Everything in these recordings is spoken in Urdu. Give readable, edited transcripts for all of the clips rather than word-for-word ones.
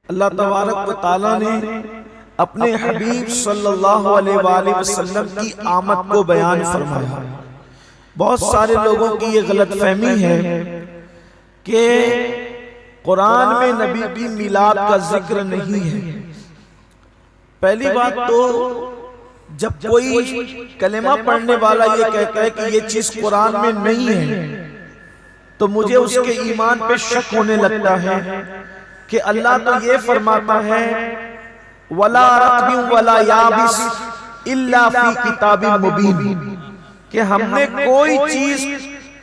اللہ تبارک و تعالیٰ نے اپنے حبیب صلی اللہ علیہ وآلہ وسلم کی آمد کو بیان فرمایا۔ بہت سارے لوگوں کی یہ غلط فہمی ہے کہ قرآن میں نبی کی میلاد کا ذکر نہیں ہے۔ پہلی بات تو جب کوئی کلمہ پڑھنے والا یہ کہتا ہے کہ یہ چیز قرآن میں نہیں ہے تو مجھے اس کے ایمان پہ شک ہونے لگتا ہے کہ اللہ تو یہ فرماتا ہے وَلَا رَطْبٍ وَلَا يَابِسٍ إِلَّا فِي كِتَابٍ مُبِينٍ کہ ہم نے کوئی چیز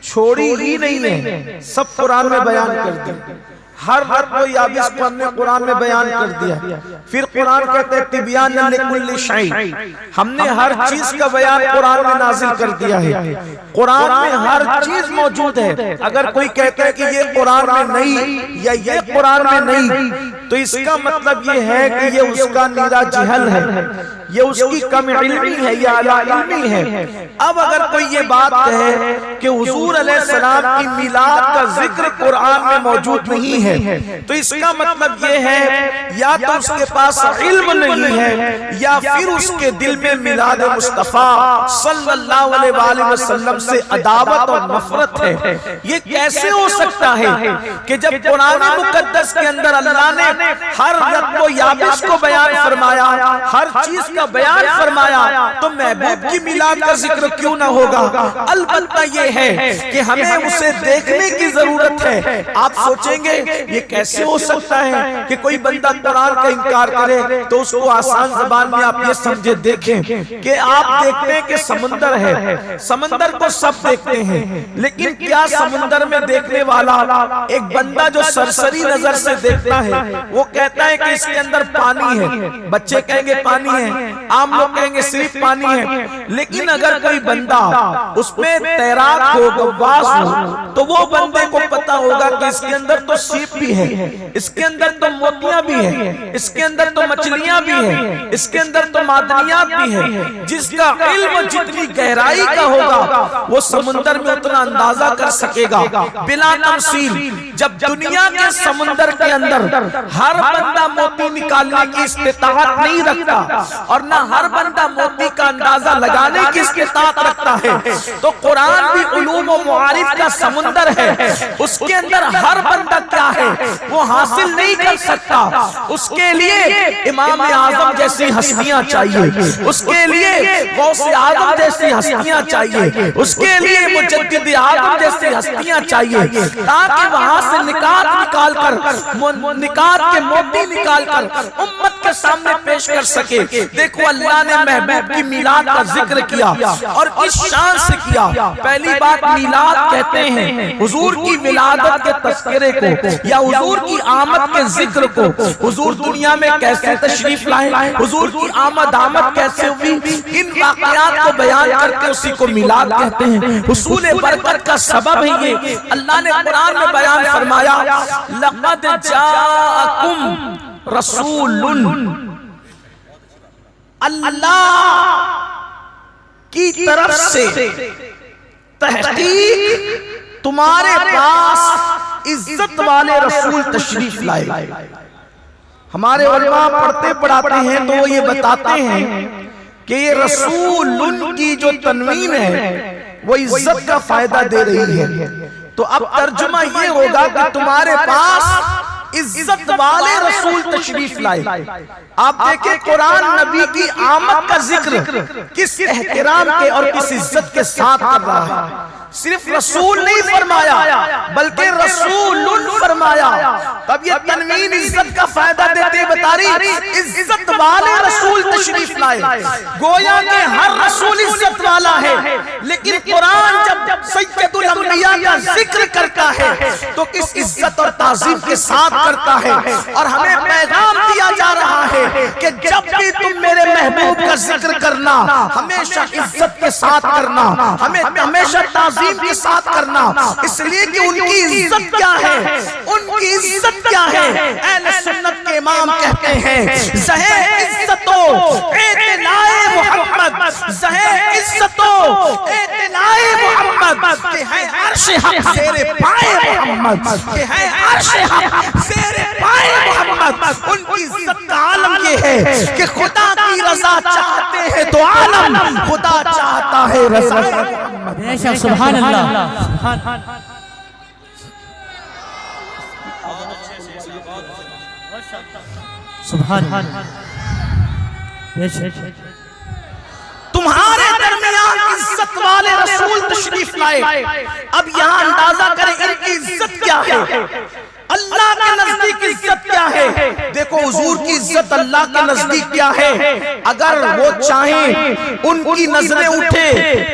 چھوڑی ہی نہیں ہے، سب قرآن میں بیان کر دی۔ ہر رطب و یابس کو ہم نے قرآن میں بیان کر دیا۔ پھر قرآن کہتے ہیں تِبْيَانًا لِكُلِّ شَيْءٍ، ہم نے ہر چیز کا بیان قرآن میں نازل کر دیا ہے۔ قرآن میں ہر چیز موجود ہے۔ اگر کوئی کہتا ہے کہ یہ قرآن میں نہیں یا یہ قرآن میں نہیں تو اس کا مطلب یہ ہے کہ یہ اس کا نیرا جہل ہے، یہ اس کی کم علمی ہے، یہ اعلی علمی ہے۔ اب اگر کوئی یہ بات کہے کہ حضور علیہ السلام کی میلاد کا ذکر قرآن میں موجود نہیں ہے تو اس کا مطلب یہ ہے یا تو اس کے پاس علم نہیں ہے یا پھر اس کے دل میں میلاد مصطفیٰ صلی اللہ علیہ وآلہ وسلم سے عداوت اور نفرت ہے۔ یہ کیسے ہو سکتا ہے کہ جب قرآن مقدس کے اندر اللہ نے ہر رطب و یابس کو بیان فرمایا، ہر چیز کا بیان فرمایا، تو محبوب کی میلاد کا ذکر کیوں نہ ہوگا؟ البتہ یہ ہے کہ ہمیں اسے دیکھنے کی ضرورت ہے۔ آپ سوچیں گے یہ کیسے ہو سکتا ہے کہ کوئی بندہ قرآن کا انکار کرے تو اس کو آسان زبان میں آپ یہ سمجھے دیکھیں کہ آپ دیکھتے ہیں کہ سمندر ہے، سمندر کو سب دیکھتے ہیں، لیکن کیا سمندر میں دیکھنے والا ایک بندہ جو سرسری نظر سے دیکھتا ہے وہ کہتا ہے کہ اس کے اندر پانی ہے؟ بچے کہیں گے پانی ہے، عام لوگ کہیں گے صرف پانی ہے۔ لیکن اگر کوئی بندہ اس میں تیراک ہو، غواص ہو، تو وہ بندے کو پتا ہوگا کہ اس کے اندر تو سیپ بھی ہے، اس کے اندر تو موتیاں بھی ہیں، اس کے اندر تو مچھلیاں بھی ہیں، اس کے اندر تو معدنیات بھی ہیں۔ جس کا علم جتنی گہرائی کا ہوگا وہ سمندر میں اتنا اندازہ کر سکے گا بلا تمثیل۔ جب دنیا کے سمندر کے اندر ہر بندہ موتی نکالنے کی استطاعت نہیں رکھتا اور نہ ہر بندہ موتی کا اندازہ لگانے کی استطاعت رکھتا ہے تو قرآن بھی علوم و معارف کا سمندر ہے، اس کے اندر ہر بندہ کیا ہے وہ حاصل نہیں کر سکتا۔ اس کے لیے امام اعظم جیسی ہستیاں چاہیے، اس کے لیے غوث اعظم جیسی ہستیاں چاہیے، اس کے لیے مجدد اعظم جیسی ہستیاں چاہیے تاکہ وہاں سے نکات نکال کر، نکات کے موتی نکال کر امت کے سامنے پیش کر سکے۔ دیکھو اللہ نے محبوب کی میلاد کا ذکر کیا اور کس شان سے کیا۔ پہلی بات میلاد کہتے ہیں حضور کی ولادت کے تذکرے کو یا حضور کی آمد کے ذکر کو۔ حضور دنیا میں کیسے تشریف لائے، حضور کی آمد کیسے ہوئی، ان واقعات کو بیان کر کے اسی کو میلاد کہتے ہیں۔ حصول برکت کا سبب ہے یہ۔ اللہ نے قرآن میں بیان فرمایا لَقَدْ جَاءَكُمْ رَسُولٌ، اللہ کی طرف سے تحقیق تمہارے پاس عزت والے رسول تشریف لائے۔ ہمارے علماء پڑھتے پڑھاتے ہیں تو وہ یہ بتاتے ہیں کہ یہ رسول کی جو تنوین ہے وہ عزت کا فائدہ دے رہی ہے۔ تو اب ترجمہ یہ ہوگا کہ تمہارے پاس عزت والے رسول تشریف لائے۔ آپ دیکھیں قرآن نبی کی آمد کا ذکر کس احترام کے اور کس عزت کے ساتھ کر رہا ہے۔ صرف رسول نہیں فرمایا بلکہ رسول فرمایا، تب یہ تنوین عزت کا فائدہ دیتے بتا رہی عزت والے رسول تشریف لائے۔ گویا کہ ہر رسول عزت والا ہے، لیکن قرآن جب سید الانبیاء کا ذکر کرتا ہے تو کس عزت اور تعظیم کے ساتھ کرتا ہے۔ اور ہمیں پیغام دیا جا رہا ہے کہ جب بھی تم میرے محبوب کا ذکر کرنا ہمیشہ عزت کے ساتھ کرنا، ہمیشہ تعظیم کے ساتھ کرنا، اس لیے کہ ان کی عزت کیا ہے، ان کی عزت کیا ہے۔ اہل سنت کے امام کہتے ہیں زہے عزت و اعتلاء محمد، زہے عزت و اعتلاء محمد، کہ ہے عرش حق زیر پائے محمد، کہ ہے عرش حق زیر پائے محمد۔ ان ہے کہ خدا کی رضا چاہتے ہیں تو عالم خدا چاہتا ہے رضا محمد۔ سبحان اللہ، سبحان اللہ۔ تمہارے درمیان عزت والے رسول تشریف لائے، اب یہاں اندازہ کریں ان کی عزت کیا ہے، اللہ کے نزدیک عزت کیا ہے۔ دیکھو حضور کی عزت اللہ کے نزدیک کیا ہے، اگر وہ چاہیں ان کی نظریں اٹھے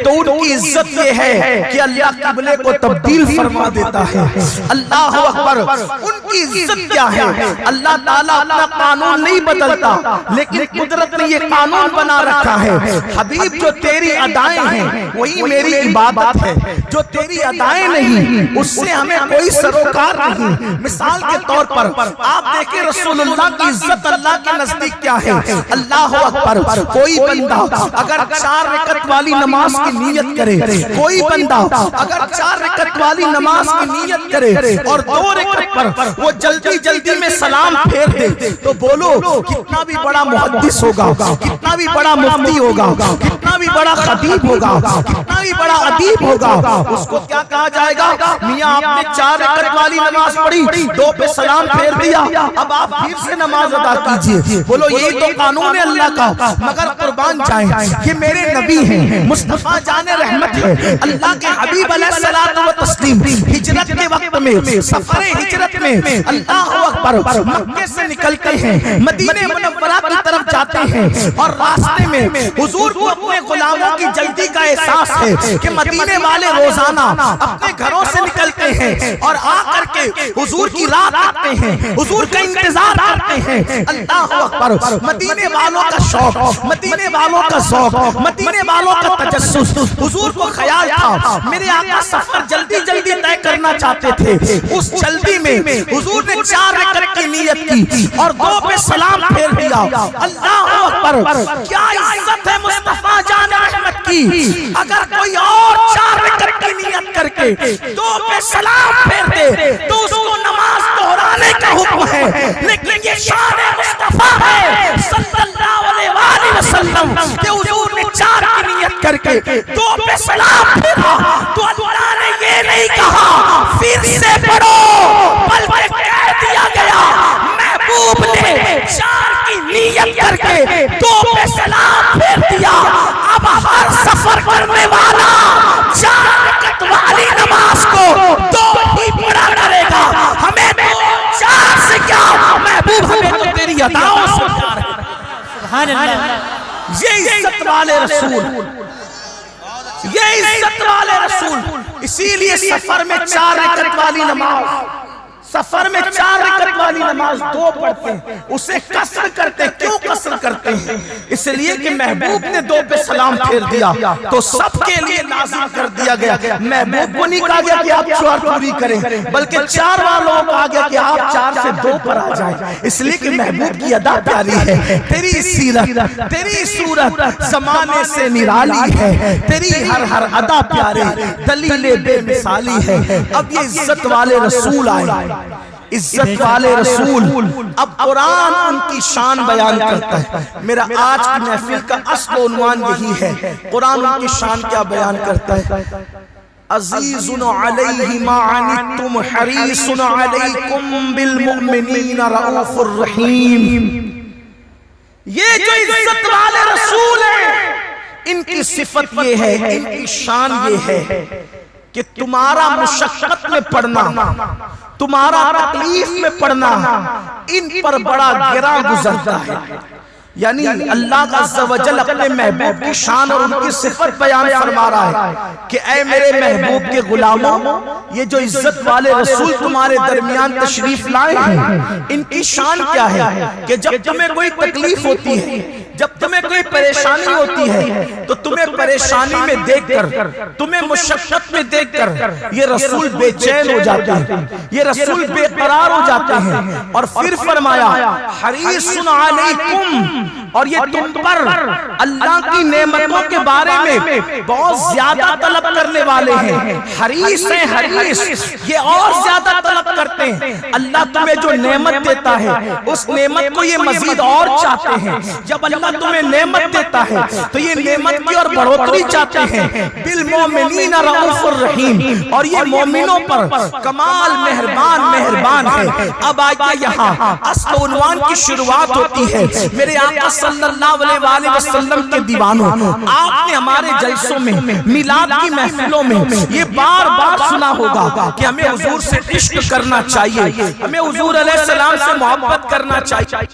تو ان کی عزت یہ ہے کہ اللہ قبلے کو تبدیل فرما دیتا ہے۔ اللہ اکبر، ان کی عزت کیا ہے، اللہ تعالیٰ اپنا قانون نہیں بدلتا لیکن قدرت نے یہ قانون بنا رکھا ہے، حبیب جو تیری ادائیں ہیں وہی میری عبادت ہے، جو تیری ادائیں نہیں اس سے ہمیں کوئی سروکار نہیں۔ مثال کے طور پر آپ دیکھیں رسول اللہ کی عزت اللہ کے نزدیک کیا ہے۔ اللہ اکبر، کوئی بندہ اگر 4 رکعت والی نماز کی نیت کرے، کوئی بندہ اگر 4 رکعت والی نماز کی نیت کرے اور 2 رکعت پر وہ جلدی جلدی میں سلام پھیر دے تو بولو کتنا بھی بڑا محدث ہوگا، کتنا بھی بڑا مفتی ہوگا، کتنا بھی بڑا خطیب ہوگا، کتنا بھی بڑا ادیب ہوگا، اس کو کیا کہا جائے گا؟ میاں آپ نے 4 رکعت والی نماز پڑھی، 2 پہ سلام پھیر دیا، اب آپ پھر سے نماز ادا کیجئے۔ بولو یہی تو قانون ہے اللہ کا، مگر قربان جائیں یہ میرے نبی ہیں، مصطفیٰ جان رحمت ہے، اللہ کے حبیب علیہ الصلوۃ والتسلیم ہجرت کے وقت میں، سفر ہجرت میں اللہ اکبر مکے سے نکلتے ہیں، مدینہ منورہ کی طرف جاتے ہیں اور راستے میں حضور کو اپنے غلاموں کی جلدی کا احساس ہے کہ مدینے والے روزانہ اپنے گھروں سے نکلتے ہیں اور آ کر کے حضور کی رات آتے ہیں، حضور کا انتظار کرتے ہیں۔ اللہ اکبر، مدینے والوں کا شوق، مدینے والوں کا ذوق، مدینے والوں کا تجسس، حضور کو خیال تھا میرے آقا سفر جلدی جلدی طے کرنا چاہتے تھے، اس جلدی میں حضور نے 4 رکعت کی نیت کی اور 2 پہ سلام پھیر دیا۔ اللہ اکبر، کیا عزت ہے مصطفیٰ جان رحمت کی، اگر کوئی اور 4 رکعت کی نیت کر کے 2 پہ سلام پھیر دے تو اس کو نماز دہرانے کا حکم ہے، لیکن یہ شان مصطفیٰ ہے صلی اللہ علیہ وآلہ وسلم کہ حضور نے 4 کی نیت کر کے 2 پہ سلام پھیرا تو اللہ نے یہ نہیں کہا پھر سے پڑھو، بلکہ کہہ دیا گیا محبوب نے 4 کی نیت کر کے 2 پہ سلام پھیر دیا۔ اب ہر سفر کرنے والا 4 رکعت والی نماز کو 2 ہی پڑھا کرے گا، ہمیں 4 سے کیا محبوب، ہمیں تو تیری اداؤں سے پیار ہے۔ سبحان اللہ، یہ عزت والے رسول، یہ عزت والے رسول، اسی لیے سفر میں 4 رکعت والی نماز، سفر میں 4 رکعت والی نماز 2 پڑھتے ہیں، اسے قصر کرتے ہیں۔ کیوں قصر کرتے ہیں؟ اس لیے کہ محبوب نے 2 پہ سلام پھیر دیا تو سب کے لیے لازم کر دیا گیا، محبوب کو نہیں کہا گیا کہ آپ 4 پوری کریں، بلکہ 4 والوں کو کہا گیا کہ آپ 4 سے 2 پر آ جائیں، اس لیے کہ محبوب کی ادا پیاری ہے، تیری سیرت، تیری صورت زمانے سے نرالی ہے، تیری ہر ادا پیارے، دلیل بے مثالی ہے۔ اب یہ عزت والے رسول آئے، عزت والے رسول، اب قرآن ان کی شان بیان کرتا ہے۔ میرا آج کی محفل کا اصل عنوان یہی ہے، قرآن ان کی شان کیا بیان کرتا ہے۔ عزیز علیہ ما عنتم حریص علیکم بالمؤمنین رؤوف الرحیم۔ یہ جو عزت والے رسول ہیں ان کی صفت یہ ہے، ان کی شان یہ ہے کہ تمہارا مشقت میں پڑھنا، تمہارا تکلیف میں پڑھنا ان پر بڑا گراں گزرتا ہے۔ یعنی اللہ عز و جل اپنے محبوب کی شان اور ان کی صفت بیان فرما رہا ہے کہ اے میرے محبوب کے غلاموں، یہ جو عزت والے رسول تمہارے درمیان تشریف لائے ہیں ان کی شان کیا ہے کہ جب تمہیں کوئی تکلیف ہوتی ہے، جب تمہیں کوئی پریشانی ہوتی ہے تو تمہیں پریشانی میں دیکھ کر، تمہیں مشقت میں دیکھ کر یہ رسول بے چین ہو جاتے ہیں، یہ رسول بے قرار ہو جاتے ہیں۔ اور پھر فرمایا حریص علیکم، اور یہ تم پر اللہ کی نعمتوں کے بارے میں بہت زیادہ طلب کرنے والے ہیں۔ حریص ہیں، حریص، یہ اور زیادہ طلب کرتے ہیں۔ اللہ تمہیں جو نعمت دیتا ہے اس نعمت کو یہ مزید اور چاہتے ہیں۔ جب اللہ تمہیں نعمت دیتا ہے تو یہ نعمت کی اور بڑھوتری چاہتے ہیں۔ بالمومنین رؤوف الرحیم، اور یہ مومنوں پر کمال مہربان ہے۔ اب آئیے یہاں اصل عنوان کی شروعات ہوتی ہے۔ میرے آقا صلی اللہ علیہ وآلہ وسلم کے دیوانوں، آپ نے ہمارے جلسوں میں، میلاد کی محفلوں میں یہ بار بار سنا ہوگا کہ ہمیں حضور سے عشق کرنا چاہیے، ہمیں حضور علیہ السلام سے محبت کرنا چاہیے۔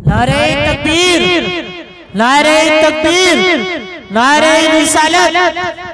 نعرہ تکبیر، نعرہ تکبیر، نعرہ رسالت،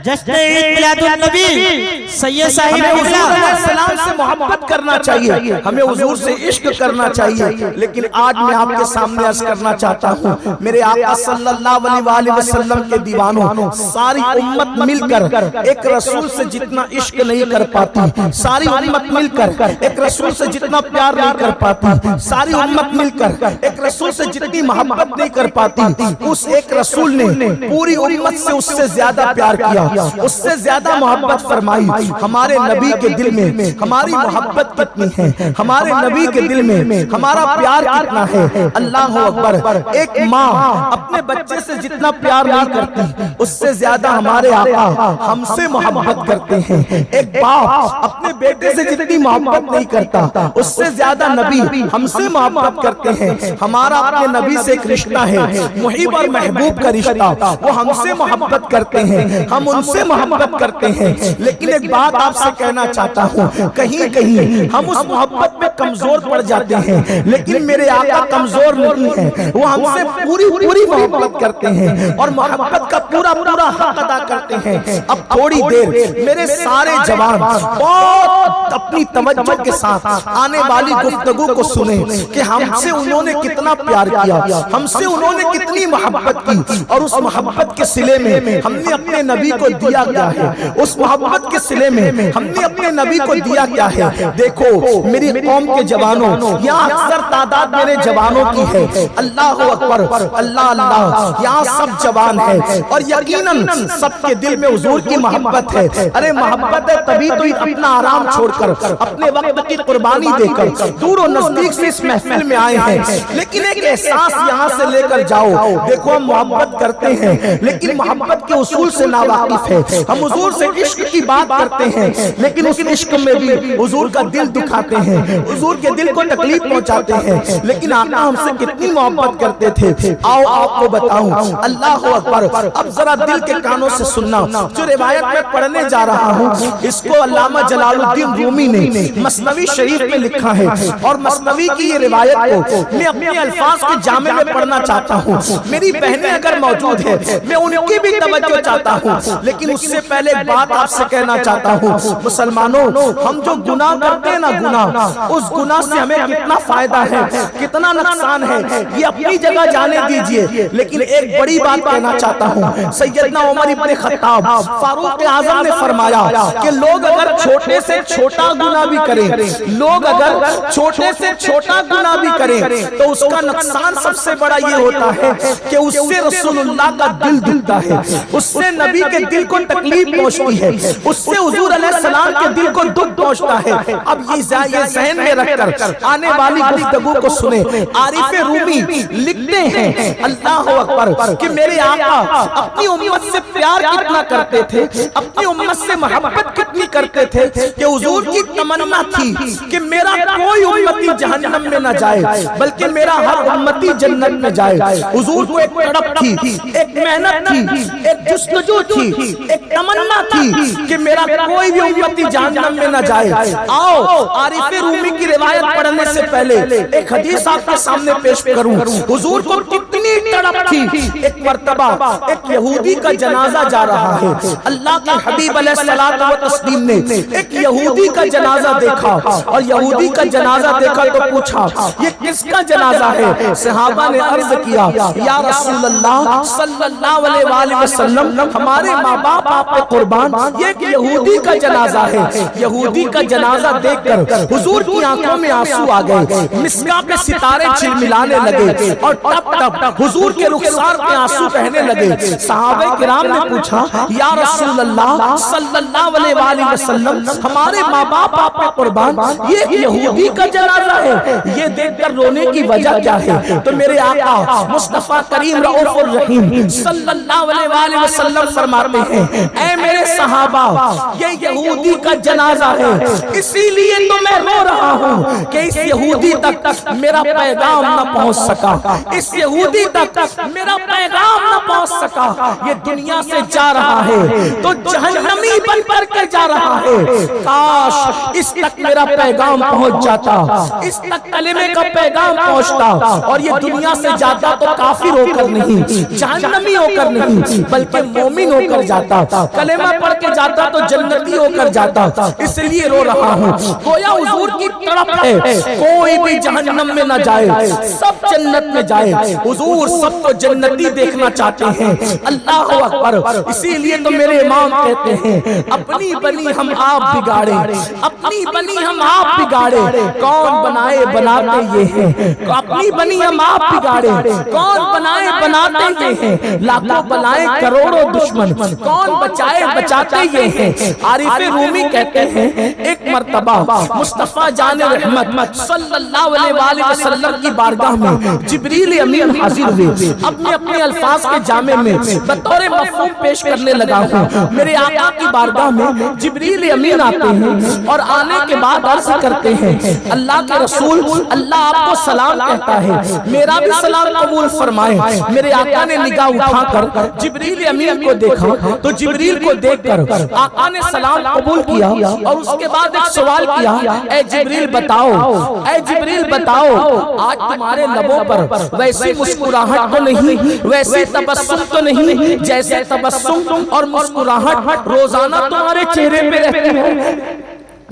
جشن میلاد النبی سید صاحب ہمیں حضور علیہ السلام سے محبت کرنا چاہیے، ہمیں حضور سے عشق کرنا چاہیے۔ لیکن آج میں آپ کے سامنے عرض کرنا چاہتا ہوں، میرے آقا صلی اللہ علیہ وآلہ وسلم کے دیوانوں، ساری امت مل کر ایک رسول سے جتنا عشق نہیں کر پاتی، ساری امت مل کر ایک رسول سے جتنا پیار نہیں کر پاتی، ساری امت مل کر ایک رسول سے جتنی محبت نہیں کر پاتی، اس ایک رسول نے پوری امت سے اس سے زیادہ پیار کیا، اس سے زیادہ محبت فرمائی۔ ہمارے نبی کے دل میں ہماری محبت کتنی ہے، ہمارے نبی کے دل میں ہمارا پیار کتنا ہے۔ اللہ اکبر، ایک ماں اپنے بچے سے جتنا پیار نہیں کرتی اس سے زیادہ ہمارے آقا ہم سے محبت کرتے ہیں۔ ایک باپ اپنے بیٹے سے جتنی محبت نہیں کرتا اس سے زیادہ نبی ہم سے محبت کرتے ہیں۔ ہمارا اپنے نبی سے ایک رشتہ ہے، محب اور محبوب کا رشتہ، وہ ہم سے محبت کرتے ہیں، ہم ان سے محبت کرتے ہیں۔ لیکن ایک بات آپ سے کہنا چاہتا ہوں، کہیں کہیں ہم اس محبت میں کمزور پڑ جاتے ہیں، لیکن میرے آقا کمزور نہیں ہیں، وہ ہم سے پوری محبت کرتے ہیں اور محبت کا پورا حق ادا کرتے ہیں۔ اب تھوڑی دیر میرے سارے جوان بہت اپنی توجہ کے ساتھ آنے والی گفتگو کو سنیں کہ ہم سے انہوں نے کتنا پیار کیا، ہم سے انہوں نے کتنی محبت کی، اور اس محبت کے صلے میں ہم نے اپنے نبی کو دیا کیا ہے، اس محبت کے صلے میں ہم نے اپنے نبی کو دیا کیا ہے۔ دیکھو میری قوم کے جوانوں، یہاں اکثر تعداد میرے جوانوں کی ہے، اللہ اکبر، اللہ اللہ، یہاں سب جوان ہیں اور یقیناً سب کے دل میں حضور کی محبت ہے۔ ارے محبت ہے تبھی تو اپنا آرام چھوڑ کر، اپنے وقت کی قربانی دے کر دور و نزدیک سے اس محفل میں آئے ہیں۔ لیکن ایک احساس یہاں سے لے کر جاؤ، دیکھو ہم محبت کرتے ہیں لیکن محبت کے اصول سے ناواقف ہے۔ ہم حضور سے عشق کی بات کرتے ہیں لیکن اس عشق میں بھی حضور کا دل دکھاتے ہیں، حضور کے دل کو تکلیف پہنچاتے ہیں۔ لیکن آقا ہم سے کتنی محبت کرتے تھے، آؤ آپ کو بتاؤں۔ اللہ اکبر، اب ذرا دل کے کانوں سے سننا، جو روایت میں پڑھنے جا رہا ہوں اس کو علامہ جلال الدین رومی نے مثنوی شریف میں لکھا ہے، اور مثنوی کی یہ روایت کو میں اپنے الفاظ کے جامع میں پڑھنا چاہتا ہوں۔ میری بہنیں اگر موجود ہے میں ان کی بھی توجہ چاہتا ہوں، لیکن اس سے پہلے ایک بات آپ سے کہنا چاہتا ہوں، مسلمانوں ہم جو گناہ کرتے ہیں نا، گناہ، اس گناہ سے ہمیں کتنا فائدہ ہے، کتنا نقصان ہے، یہ اپنی جگہ جانے دیجئے۔ لیکن ایک بڑی بات کہنا چاہتا ہوں، سیدنا عمر ابن خطاب فاروق اعظم نے فرمایا کہ لوگ اگر چھوٹے سے چھوٹا گناہ بھی کریں، لوگ اگر چھوٹے سے چھوٹا گناہ بھی کریں تو اس کا نقصان سب سے بڑا یہ ہوتا ہے کہ اس سے رسول اللہ کا دل دکھتا ہے، اس سے نبی کے دل کو تکلیف پہنچتی ہے، اس سے حضور علیہ السلام کے دل کو دکھ پہنچتا ہے۔ اب یہ ذہن میں رکھ کر آنے والی گفتگو کو سنیں۔ عارف رومی لکھتے ہیں اللہ اکبر کہ میرے آقا اپنی امت سے پیار کتنا کرتے تھے، اپنی امت سے محبت کتنی کرتے تھے کہ حضور کی تمنا تھی کہ میرا کوئی امتی جہنم میں نہ جائے بلکہ میرا ہر امتی جنت میں جائے۔ حضور کو ایک تڑپ تھی، ایک محنت تھی، ایک جستجو تھی، ایک تمنا تھی کہ میرا کوئی بھی امتی جہنم میں نہ جائے۔ آؤ عارف رومی کی روایت پڑھنے سے پہلے ایک حدیث آپ کے سامنے پیش کروں۔ حضور کو کتنی اتنی تڑپ تھی. ایک مرتبہ ایک یہودی کا جنازہ جا رہا ہے. اللہ کے حبیب علیہ الصلوۃ والتسلیم نے ایک یہودی کا جنازہ دیکھا اور یہودی کا جنازہ دیکھا تو پوچھا یہ کس کا جنازہ ہے؟ صحابہ نے عرض کیا یا رسول اللہ صلی اللہ علیہ وآلہ وسلم ہمارے ماں باپ آپ پہ قربان، یہ ایک یہودی کا جنازہ ہے. یہودی کا جنازہ دیکھ کر حضور کی آنکھوں میں آنسو آ گئے، مصباح پہ ستارے جھلملانے لگے اور ٹپ ٹپ حضور کے رخسار پہ آنسو بہنے لگے. صحابہ کرام نے پوچھا یا رسول اللہ صلی اللہ علیہ وآلہ وسلم ہمارے ماں باپ آپ پہ قربان، یہ ایک یہودی کا جنازہ ہے، یہ دیکھ کر رونے کی وجہ کیا ہے؟ تو میرے آقا مصطفیٰ کریم رؤوف الرحیم صلی اللہ علیہ وآلہ وسلم فرماتے ہیں اے میرے صحابہ یہ یہودی کا جنازہ ہے، اسی لیے تو میں رو رہا ہوں کہ اس یہودی تک میرا پیغام نہ پہنچ سکا، اس یہودی تک میرا پیغام نہ پہنچ سکا. یہ دنیا سے جا رہا ہے تو جہنمی بن کر کے جا رہا ہے، کاش اس تک میرا پیغام پہنچ جاتا، اس تک کلمے کا پیغام پہنچتا اور یہ دنیا سے جاتا تو کافر ہو کر نہیں، جہنمی ہو کر نہیں بلکہ مومن ہو کر جاتا، کلمہ پڑھ کے جاتا تو جنتی ہو کر جاتا. اس لیے رو رہا ہوں. گویا حضور کی طرف ہے کوئی بھی جہنم میں نہ جائے، سب جنت میں جائے. حضور سب کو جنتی دیکھنا چاہتے ہیں. اللہ اکبر. اسی لیے تو میرے امام کہتے ہیں اپنی بنی ہم آپ بگاڑے، اپنی بنی ہم آپ بگاڑے کون بنائے بناتے یہ ہیں، اپنی بنی ہم آپ بگاڑے کون بنائے بناتے یہ ہیں، لاکھوں بنائے کروڑوں دشمن کون بچائے بچاتے یہ ہیں. عارف رومی کہتے ہیں ایک مرتبہ مصطفیٰ جان رحمت صلی اللہ علیہ وآلہ وسلم کی بارگاہ میں جبریل امین حاضر ہوئے. اپنے اپنے الفاظ کے جامع میں بطور مفہوم پیش کرنے لگا ہوں. میرے آقا کی بارگاہ میں جبریل امین آتے ہیں اور آنے کے بعد عرض کرتے ہیں اللہ کے رسول اللہ آپ کو سلام کہتا ہے، میرا بھی سلام قبول فرمائے. میرے آقا نے نگاہ اٹھا کر جبریل امین کو دیکھا تو جبریل کو دیکھ کر آقا نے سلام قبول کیا اور اس کے بعد ایک سوال کیا اے جبریل بتاؤ، اے جبریل بتاؤ آج تمہارے لبوں پر ویسی مسکراہٹ تو نہیں، ویسے تبسم تو نہیں جیسے تبسم اور مسکراہٹ روزانہ تمہارے چہرے پہ رہتی ہے.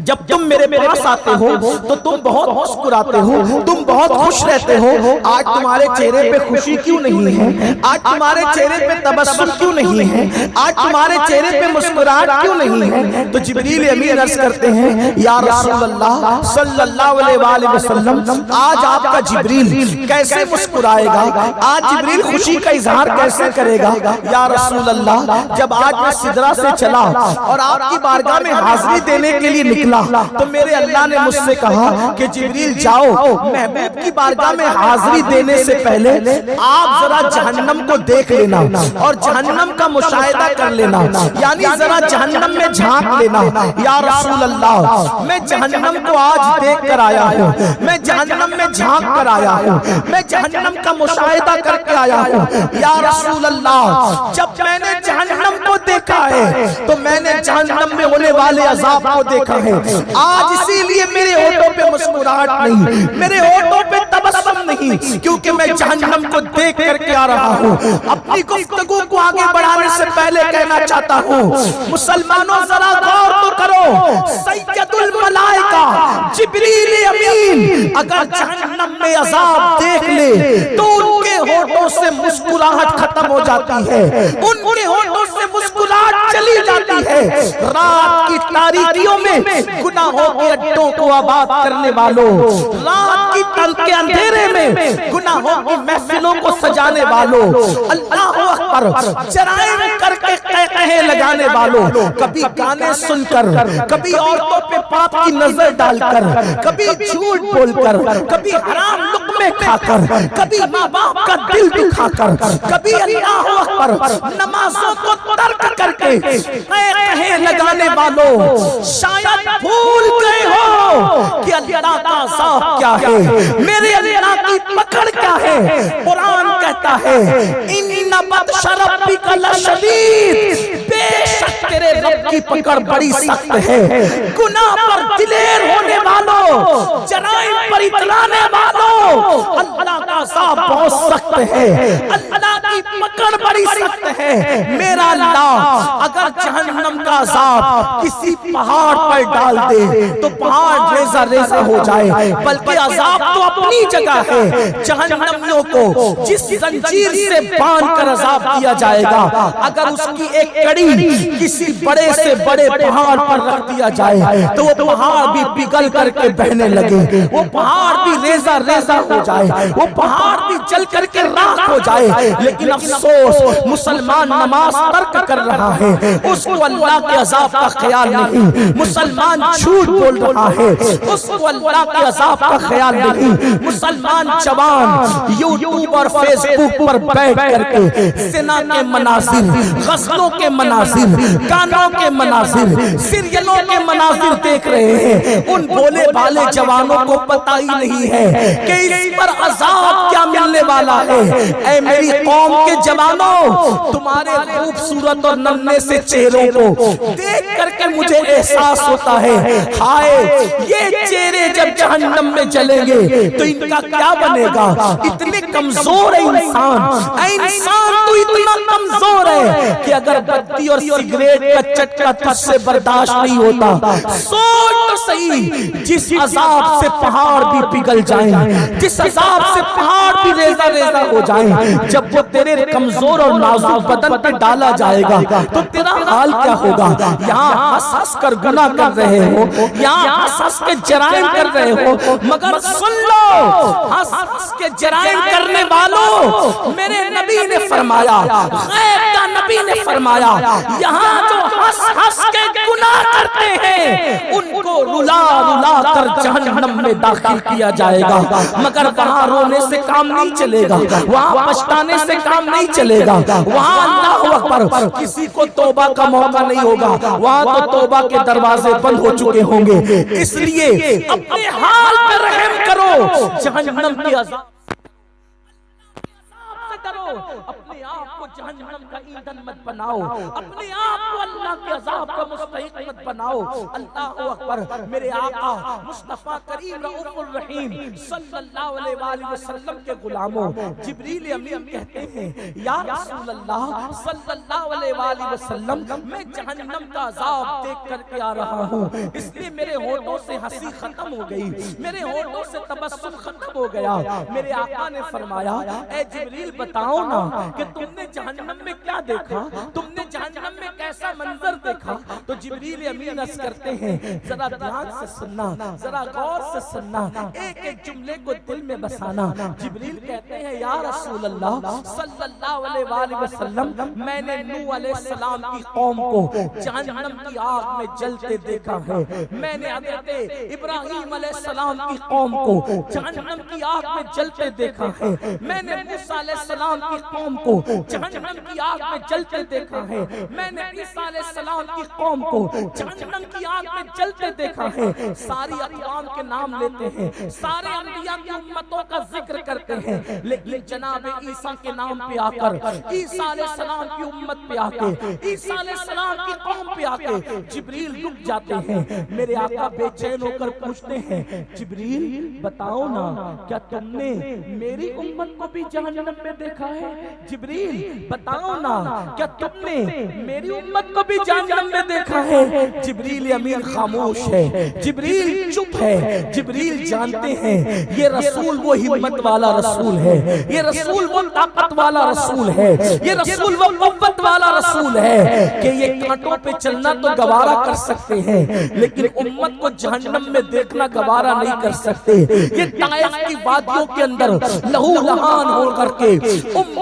جب تم میرے پاس آتے ہو تو تم بہت مسکراتے ہو، تم بہت خوش رہتے ہو. آج تمہارے چہرے پہ خوشی کیوں نہیں ہے؟ آج تمہارے چہرے پہ تبسم کیوں نہیں ہے؟ آج تمہارے چہرے پہ مسکراہٹ کیوں نہیں ہے؟ تو جبریل امین عرض کرتے ہیں یا رسول اللہ صلی اللہ علیہ وآلہ وسلم آج آپ کا جبریل کیسے مسکرائے گا؟ آج جبریل خوشی کا اظہار کیسے کرے گا؟ یا رسول اللہ جب آج میں سدرہ سے چلا اور آپ کی بارگاہ میں حاضری دینے کے لیے نکلا تو میرے اللہ نے مجھ سے کہا کہ جبریل جاؤ محبوب کی بارگاہ میں حاضری دینے سے پہلے آپ ذرا جہنم کو دیکھ لینا اور جہنم کا مشاہدہ کر لینا، یعنی ذرا جہنم میں جھانک لینا. یا رسول اللہ میں جہنم کو آج دیکھ کر آیا ہوں، میں جہنم میں جھانک کر آیا ہوں، میں جہنم کا مشاہدہ کر کے آیا ہوں. یا رسول اللہ جب میں نے جہنم کو دیکھا ہے تو میں نے جہنم میں ہونے والے عذاب کو دیکھا ہے. آج اسی لیے میرے ہونٹوں پہ مسکراہٹ نہیں، میرے ہونٹوں پہ تبسم نہیں، کیونکہ میں جہنم کو دیکھ کر کے آ رہا ہوں. اپنی گفتگو کو آگے بڑھانے سے پہلے کہنا چاہتا ہوں مسلمانوں ذرا غور تو کرو، سید الملائکہ جبریل امین اگر جہنم میں عذاب دیکھ لے تو ان کے ہونٹوں سے مسکراہٹ ختم ہو جاتی ہے، ان کے ہونٹوں سے مسکراہٹ چلی جاتی ہے. رات کی تاریکیوں میں گناہوں کے اڈوں کو آباد کرنے والوں، رات کی تل کے اندھیرے میں گناہوں کی محفلوں کو سجانے والوں، اللہ اکبر جرائم کر کے قہقہے لگانے والوں، کبھی گانے سن کر، کبھی عورتوں پہ پاپ کی نظر ڈال کر، کبھی جھوٹ بول کر، کبھی حرام لقمے کھا کر، کبھی ماں باپ کا دل دکھا کر، کبھی اللہ اکبر نمازوں کو ترک کر کے قہقہے لگانے والوں، شاید بھول گئے ہو کہ اللہ کا عذاب کیا ہے، میرے اللہ کی پکڑ کیا ہے. قرآن کہتا ہے ان بطش ربک لشدید، بے شک تیرے رب کی پکڑ بڑی سخت ہے. گناہ پر دلیر ہونے والوں، جرائم پر اترانے والوں، اللہ کا عذاب بہت سخت ہے، اللہ کی پکڑ بڑی سخت ہے۔ میرا اللہ اگر جہنم کا عذاب کسی پہاڑ پر ڈال دے تو پہاڑ ریزہ ریزہ ہو جائے، بلکہ عذاب تو اپنی جگہ ہے۔ جہنمیوں کو جس زنجیر سے باندھ کر عذاب دیا جائے گا، اگر اس کی ایک کڑی کسی بڑے سے بڑے پہاڑ پر رکھ دیا جائے تو وہ پہاڑ بھی پگھل کر کے بہنے لگے، وہ پہاڑ بھی ریزہ ریزہ ہو جائے، وہ پہاڑ بھی جل کر کے راکھ ہو جائے۔ لیکن افسوس مسلمان نماز ترک کر رہا ہے، اس کو اللہ کے عذاب کا خیال نہیں۔ مسلمان جھوٹ بول رہا ہے، اس کو اللہ کے عذاب کا خیال نہیں۔ مسلمان جوان یوٹیوب اور فیس بک پر بیٹھ کر کے زنا کے مناظر، غزلوں کے مناظر، گانوں کے مناظر، سیریلوں کے مناظر دیکھ رہے ہیں۔ ان بولے بالے جوانوں کو پتہ ہی نہیں ہے کہ اس پر عذاب کیا ملنے والا ہے۔ اے میری قوم کے جوانوں، تمہارے خوبصورت اور ننھے سے چہروں کو دیکھ کر کے مجھے احساس ہوتا ہے، ہائے یہ چہرے جب جہنم میں جلیں گے تو ان کا کیا بنے گا۔ اتنے کمزور ہے انسان، اے انسان تو اتنا کمزور ہے کہ اگر بتی اور سگریٹ کا چٹکا تجھ سے برداشت نہیں ہوتا، سوچ تو صحیح، جس عذاب سے پہاڑ بھی پگھل جائیں، جس عذاب سے پہاڑ بھی ریزہ ریزہ ہو جائیں، جب وہ تیرے کمزور اور نازک بدن پہ ڈالا جائے گا تو تیرا حال کیا ہوگا۔ یہاں ہنس ہنس کر گناہ کر رہے ہو، یہاں ہنس ہنس کے جرائم کر رہے ہو، مگر سن لو ہنس ہنس کے جرائم کرنے والوں، میرے نبی نے فرمایا، غیب کا نبی نے فرمایا، یہاں جو ہنس ہنس کے گناہ کرتے ہیں ان کو رلا رلا کر جہنم میں داخل کیا جائے گا، مگر وہاں رونے سے کام نہیں چلے گا، وہاں پچھتانے سے کام نہیں چلے گا، وہاں اللہ اکبر کسی کو توبہ کا موقع نہیں ہوگا، وہاں تو توبہ کے دروازے بند ہو چکے ہوں گے۔ اس لیے اپنے حال پر رحم کرو، جہنم کی عذاب اپنے آپ کو جہنم کا ایندھن مت بناؤ، اپنے آپ کو اللہ کے عذاب کا مستحق مت بناؤ۔ اللہ اکبر۔ میرے آقا مصطفیٰ کریم رؤوف الرحیم صلی اللہ علیہ وآلہ وسلم کے غلاموں، جبریل امین کہتے ہیں، یا رسول اللہ صلی اللہ علیہ وآلہ وسلم، میں جہنم کا عذاب دیکھ کر کے آ رہا ہوں، اس لیے میرے ہونٹوں سے ہنسی ختم ہو گئی، میرے ہونٹوں سے تبسم ختم ہو گیا۔ میرے آقا نے فرمایا، اے جبریل بتاؤ نا کہ تم نے جہنم میں کیا دیکھا، تم نے جہنم میں کیسا منظر دیکھا۔ تو جبریل امین عرض کرتے ہیں، ذرا دھیان سے سننا، ذرا غور سے سننا، ایک ایک جملے کو دل میں بسانا۔ جبریل کہتے ہیں، یا رسول اللہ صلی اللہ علیہ وآلہ وسلم، میں نے نوح علیہ السلام کی قوم کو جہنم کی آگ میں جلتے دیکھا ہے، میں نے حضرت ابراہیم علیہ السلام کی قوم کو جہنم کی آگ میں جلتے دیکھا ہے، میں نے موسیٰ علیہ السلام کی قوم کو جہنم کی آگ میں جلتے دیکھا ہے، میں نے عیسیٰ علیہ السلام کی قوم کو جہنم کی آگ میں جلتے دیکھا ہے۔ ساری اقوام کے نام لیتے ہیں، سارے انبیاء کی امتوں کا ذکر کرتے ہیں، لیکن جناب عیسیٰ کے نام پہ آ کر، عیسیٰ علیہ السلام کی امت پہ آ کے، عیسیٰ علیہ السلام کی قوم پہ آ کے جبریل رک جاتے ہیں۔ میرے آقا بے چین ہو کر پوچھتے ہیں، جبریل بتاؤ نا، کیا تم نے میری امت کو بھی جہنم میں دیکھا ہے؟ جبریل بتاؤ نا، کیا تم نے میری امت کو بھی جہنم میں دیکھا ہے؟ جبریل امین خاموش ہے، جبریل چپ ہے۔ جبریل جانتے ہیں یہ رسول وہ ہمت والا رسول ہے، یہ رسول وہ طاقت والا رسول ہے، یہ رسول وہ قوت والا رسول ہے کہ یہ کانٹوں پہ چلنا تو گوارا کر سکتے ہیں، لیکن امت کو جہنم میں دیکھنا گوارا نہیں کر سکتے۔ یہ طائف کی وادیوں کے اندر لہو لہان ہو کر کے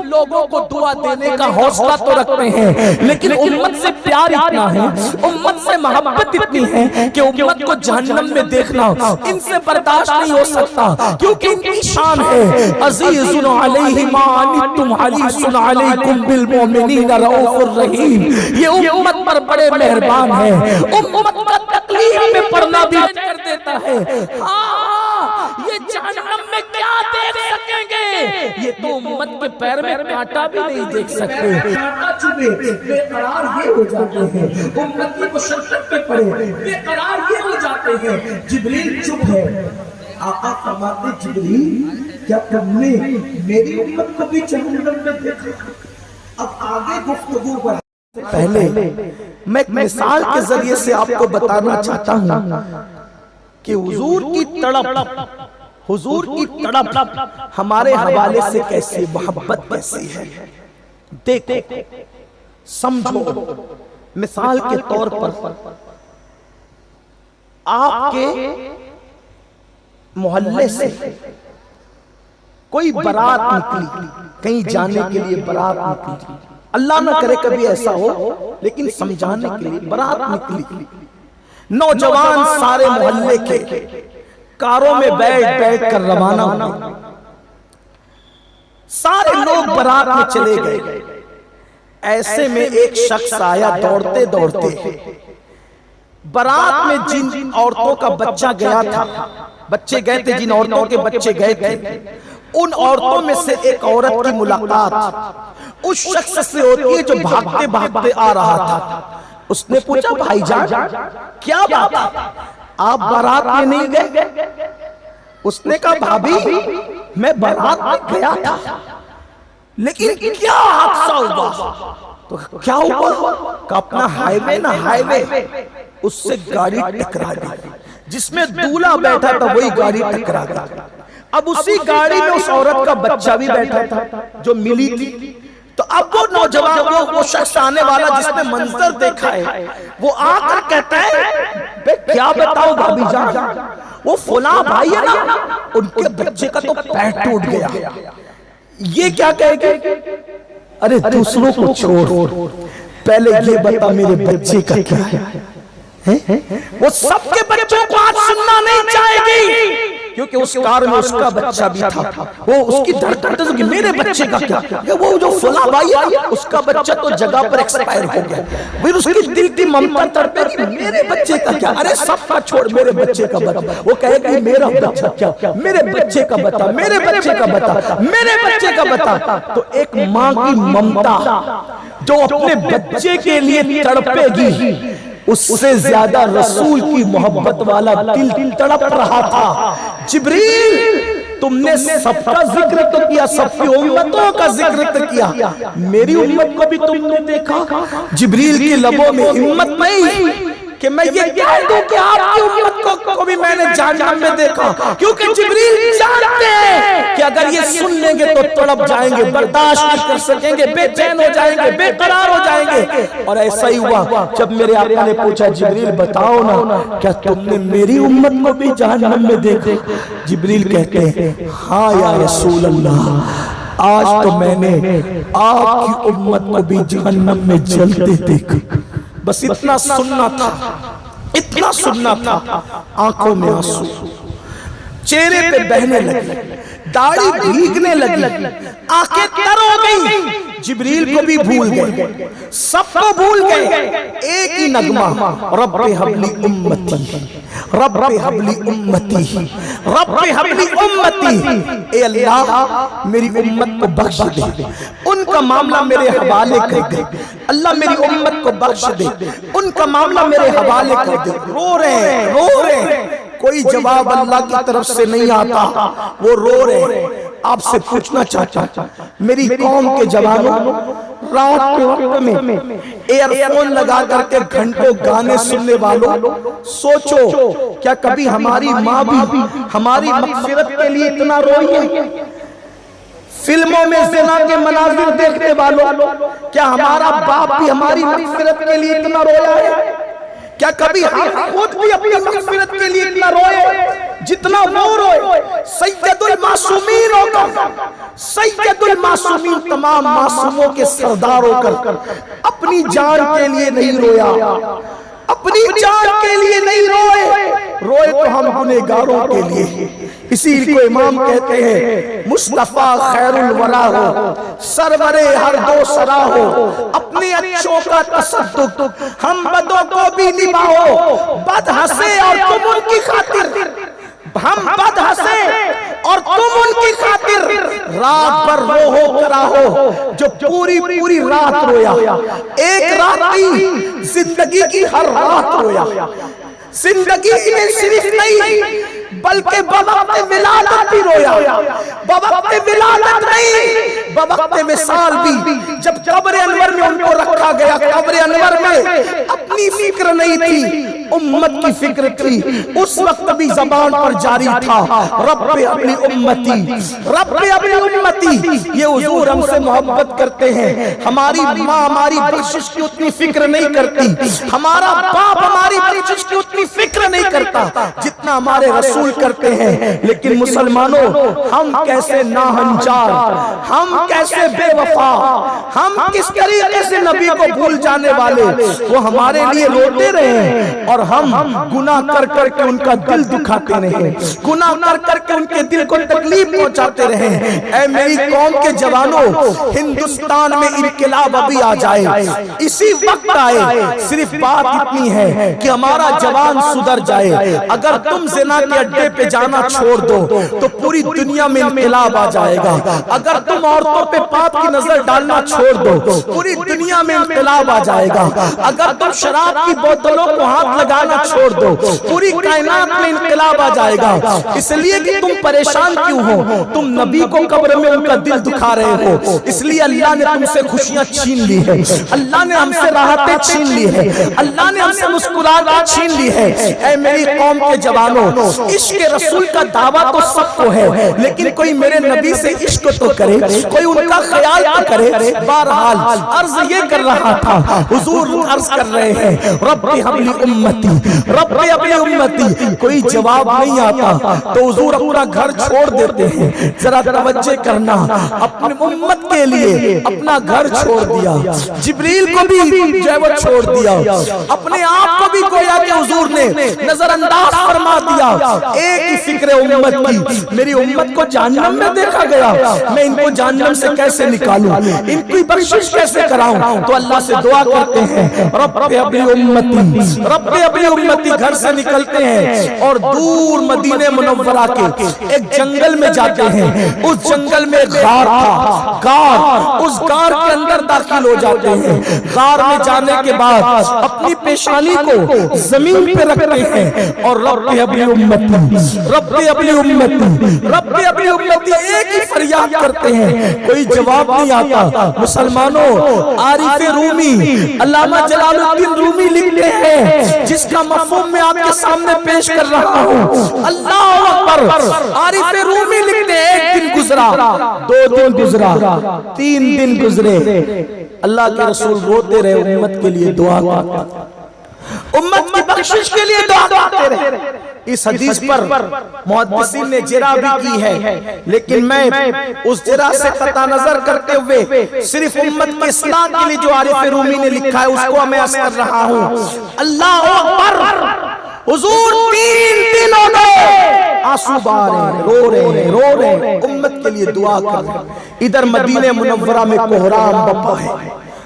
لوگوں کو دعا دینے کا حوصلہ تو رکھتے ہیں، لیکن امت سے پیار اتنا ہے، امت سے محبت اتنی ہے کہ امت کو جہنم میں دیکھنا ان سے برداشت نہیں ہو سکتا، کیونکہ ان کی شان ہے، عزیز علیہ ما عنتم حریص علیکم بالمؤمنین رؤوف الرحیم۔ یہ امت پر بڑے مہربان ہے، امت کا تکلیف میں پڑنا بھی کر دیتا ہے۔ یہ جہنم میں کیا دیکھ سکیں گے؟ یہ تو امت کے پیر میں کانٹا بھی نہیں دیکھ سکتے۔ کانٹا چبھے بے قرار یہ ہو جاتے ہیں، امت کی مشقت پہ پڑے بے قرار یہ ہو جاتے ہیں۔ جبریل چپ ہے۔ آقا فرماتے جبریل کیا تم نے میری امت کو بھی جہنم میں دیکھا؟ اب آگے گفتگو بڑھا پہلے میں ایک مثال کے ذریعے سے آپ کو بتانا چاہتا ہوں کہ حضور کی تڑپ ہمارے حوالے سے کیسی محبت کیسی ہے. دیکھو سمجھو. مثال کے طور پر آپ کے محلے سے کوئی بارات نکلی، کہیں جانے کے لیے بارات نکلی، اللہ نہ کرے کبھی ایسا ہو، لیکن سمجھانے کے لیے بارات نکلی. نوجوان سارے محلے کے کاروں میں بیٹھ کر روانہ ہوئے. سارے لوگ بارات میں چلے گئے. ایسے میں ایک شخص آیا دوڑتے دوڑتے. بارات میں جن عورتوں کا بچہ گیا تھا، بچے گئے تھے، جن عورتوں کے بچے گئے تھے، ان عورتوں میں سے ایک عورت کی ملاقات اس شخص سے ہوتی ہے جو بھاگتے بھاگتے آ رہا تھا. اس نے پوچھا بھائی جان کیا بات ہے، آپ بارات میں نہیں گئے؟ اس نے کہا بھابی میں بارات میں گیا تھا لیکن کیا حادثہ ہوا؟ تو کیا ہوا؟ کہ اپنا ہائی وے نہ ہائی وے اس سے گاڑی ٹکرا گئی. جس میں دولہا بیٹھا تھا وہی گاڑی ٹکرا گئی. اب اسی گاڑی میں اس عورت کا بچہ بھی بیٹھا تھا جو ملی تھی. تو اب وہ نوجوان وہ شخص آنے والا جس نے منظر دیکھا ہے وہ آ کر کہتا ہے بے کیا بتاؤ بھابی جان، وہ فلاں بھائی ہے نا، ان کے بچے کا تو پیر ٹوٹ گیا. یہ کیا کہے گے؟ ارے دوسروں کو چھوڑ، پہلے یہ بتا میرے بچے کا کیا ہے. وہ سب کے بچوں کو آج سننا نہیں چاہے گی کیونکہ اس کار میں اس کا بچہ بھی تھا. وہ اس کی دھڑکن تھی کہ میرے بچے کا کیا، وہ جو فلاں بھائی ہے اس کا بچہ تو جگہ پر ایکسپائر ہو گیا. پھر اس کی دل کی ممتا تڑپے کہ میرے بچے کا کیا. ارے سب کا چھوڑ، میرے بچے کا بتا. وہ کہے کہ میرا بچہ کیا، میرے بچے کا بتا، میرے بچے کا بتا، میرے بچے کا بتا. تو ایک ماں کی ممتا جو اپنے بچے کے لیے تڑپے گی، اس سے زیادہ رسول کی محبت والا دل تڑپ رہا تھا. جبریل تم نے سب کا ذکر تو کیا، سب کی امتوں کا ذکر تو کیا، میری امت کو بھی تم نے دیکھا. جبریل کی لبوں میں ہمت نہیں کہ میں یہ کہہ دوں کہ آپ کی امت کو بھی میں نے جہنم میں دیکھا، کیونکہ جبریل جانتے ہیں کہ اگر یہ سن لیں گے تو تڑپ جائیں گے، برداشت نہیں کر سکیں گے، بے چین ہو جائیں گے، بے قرار ہو جائیں گے. اور ایسا ہی ہوا جب میرے آقا نے پوچھا جبریل بتاؤ نا کیا تم نے میری امت کو بھی جہنم میں دیکھا؟ جبریل کہتے ہیں ہاں یا رسول اللہ، آج تو میں نے آپ کی امت کو بھی جہنم میں جلتے دیکھا. بس اتنا سننا تھا، اتنا سننا تھا. آنکھوں میں آنسو، چہرے پہ بہنے لگی، داڑھی بھیگنے لگی، آنکھیں تر ہو گئی. جبریل کو بھی بھول گئے، سب کو بھول گئے. ایک ہی نغمہ، رب حبلی امتی، رب حبلی امتی، رب حبلی امتی. اے اللہ میری امت کو بخش دے، ان کا معاملہ میرے حوالے کر دے. اللہ میری امت کو بخش دے، ان کا معاملہ میرے حوالے کر دے. رو رہے ہیں، رو رہے ہیں، کوئی جواب اللہ کی طرف سے نہیں آتا. وہ رو رہے ہیں. آپ سے پوچھنا چاہتا ہوں میری قوم کے جوانوں، رات کے وقت میں ایئر فون لگا کر کے گھنٹوں گانے سننے والوں، سوچو کیا کبھی ہماری ماں بھی ہماری مغفرت کے لیے اتنا روئی ہے؟ فلموں میں زنا کے مناظر دیکھنے والوں، کیا ہمارا باپ بھی ہماری مغفرت کے لیے اتنا رویا ہے؟ کیا کبھی ہم خود بھی اپنی مغفرت کے لیے اتنا روئے جتنا وہ روئے؟ سید المعصومین ہو کر، سید المعصومین تمام معصوموں کے سردار ہو کر اپنی جان کے لیے نہیں رویا، اپنی جان کے لیے نہیں روئے، روئے تو ہم گنہگاروں کے لیے. اسی کو امام کہتے ہیں مصطفیٰ خیر الورا ہو، سرور ہر دو سرا ہو، اپنے اچھوں کا تصدق ہم بدوں کو بھی نبھاؤ. بد ہنسے اور تم ان کی خاطر، ہم بد ہنسے اور تم ان کی خاطر رات بھر رو کرا ہو. جو پوری رات رویا، ایک رات کی زندگی کی ہر رات رویا. زندگی میں صرف نہیں بلکہ بوقت ولادت بھی رویا. بوقت ولادت نہیں، بوقت وصال بھی. جب قبر انور میں ان کو رکھا گیا، قبر انور میں اپنی فکر نہیں تھی، امت کی فکر تھی. اس وقت بھی زبان پر جاری تھا رب اپنی امتی، رب اپنی امتی. یہ حضور ہم سے محبت کرتے ہیں. ہماری ماں ہماری بخشش کی اتنی فکر نہیں کرتی، ہمارا باپ ہماری بخشش کی اتنی فکر نہیں کرتا جتنا ہمارے رسول کرتے ہیں. لیکن مسلمانوں، ہم کیسے ناہنجار، ہم کیسے بے وفا، ہم کس طریقے سے نبی کو بھول جانے والے. وہ ہمارے لیے روتے رہے اور ہم گناہ کر کر کے ان کا دل دکھاتے رہے، گناہ کر کر کے ان کے دل کو تکلیف پہنچاتے رہے. اے میری قوم کے جوانوں، ہندوستان میں انقلاب ابھی آ جائے، اسی وقت آئے. صرف بات اتنی ہے کہ ہمارا جوان سدھر جائے. اگر تم زنا کے اڈے پہ جانا چھوڑ دو تو پوری دنیا میں انقلاب آ جائے گا. اگر تم عورتوں پہ پاپ کی نظر ڈالنا چھوڑ دو پوری دنیا میں انقلاب آ جائے گا. اگر تم شراب کی بوتلوں کو ہاتھ لگانا چھوڑ دو پوری کائنات میں انقلاب آ جائے گا. اس لیے کہ تم پریشان کیوں ہو؟ تم نبی کو قبر میں ان کا دل دکھا رہے ہو. اس لیے اللہ نے تم سے خوشیاں چھین لی ہے، اللہ نے ہم سے راحتیں چھین لی ہے، اللہ نے ہم سے مسکراہٹیں چھین لی ہے. اے میری قوم کے جوانوں، عشق رسول کا دعویٰ تو سب کو ہے، لیکن کوئی میرے نبی سے عشق تو کرے، کوئی ان کا خیال تو کرے. بہرحال عرض یہ کر رہا تھا، حضور عرض کر رہے ہیں رب حبلی امتی، رب اپنی امتی. کوئی جواب نہیں آتا تو حضور اپنا گھر چھوڑ دیتے ہیں. ذرا توجہ کرنا، اپنی امت کے لیے اپنا گھر چھوڑ دیا، جبریل کو بھی جو ہے وہ چھوڑ دیا، اپنے آپ کو بھی گویا کہ حضور نے نظر انداز فرما دیا. ایک ہی فکر امت کی، میری امت کو جہنم میں دیکھا گیا، میں ان کو جہنم سے کیسے نکالوں، ان کی بخشش کیسے کراؤں. تو اللہ سے دعا کرتے ہیں رب اپنی امتی، رب اپنی امتی. گھر سے نکلتے ہیں اور دور مدینہ منورہ کے ایک جنگل میں جاتے ہیں. اس جنگل میں ایک غار تھا، غار، اس غار کے اندر داخل ہو جاتے ہیں. غار میں جانے کے بعد اپنی پیشانی کو زمین پہ رکھتے ہیں اور رب اپنی امتی، رب اپنی امتی، رب اپنی امتی ایک ہی فریاد کرتے ہیں. کوئی جواب نہیں آتا. مسلمانوں، عارف رومی علامہ جلال الدین رومی لکھتے ہیں، جس کا مفہوم میں آپ کے سامنے پیش کر رہا ہوں. اللہ اکبر. عارف رومی لکھتے ہیں ایک دن گزرا، 2 دن گزرا، 3 دن گزرے، اللہ کے رسول روتے رہے، امت کے لیے دعا کرتے، امت کی بخشش کے لیے دعا کرتے رہے. اس حدیث پر محدثین نے جرح بھی کی ہے، لیکن میں اس جرح سے قطع نظر کرتے ہوئے صرف امت کے اصلاح کے لیے جو عارف رومی نے لکھا ہے اس کو میں عرض کر رہا ہوں. اللہ اکبر. حضور 3 دن ہو گئے، آنسو بہا رہے ہیں، رو رہے ہیں، امت کے لیے دعا کر رہے ہیں. ادھر مدینہ منورہ میں کوہرام بپا ہے.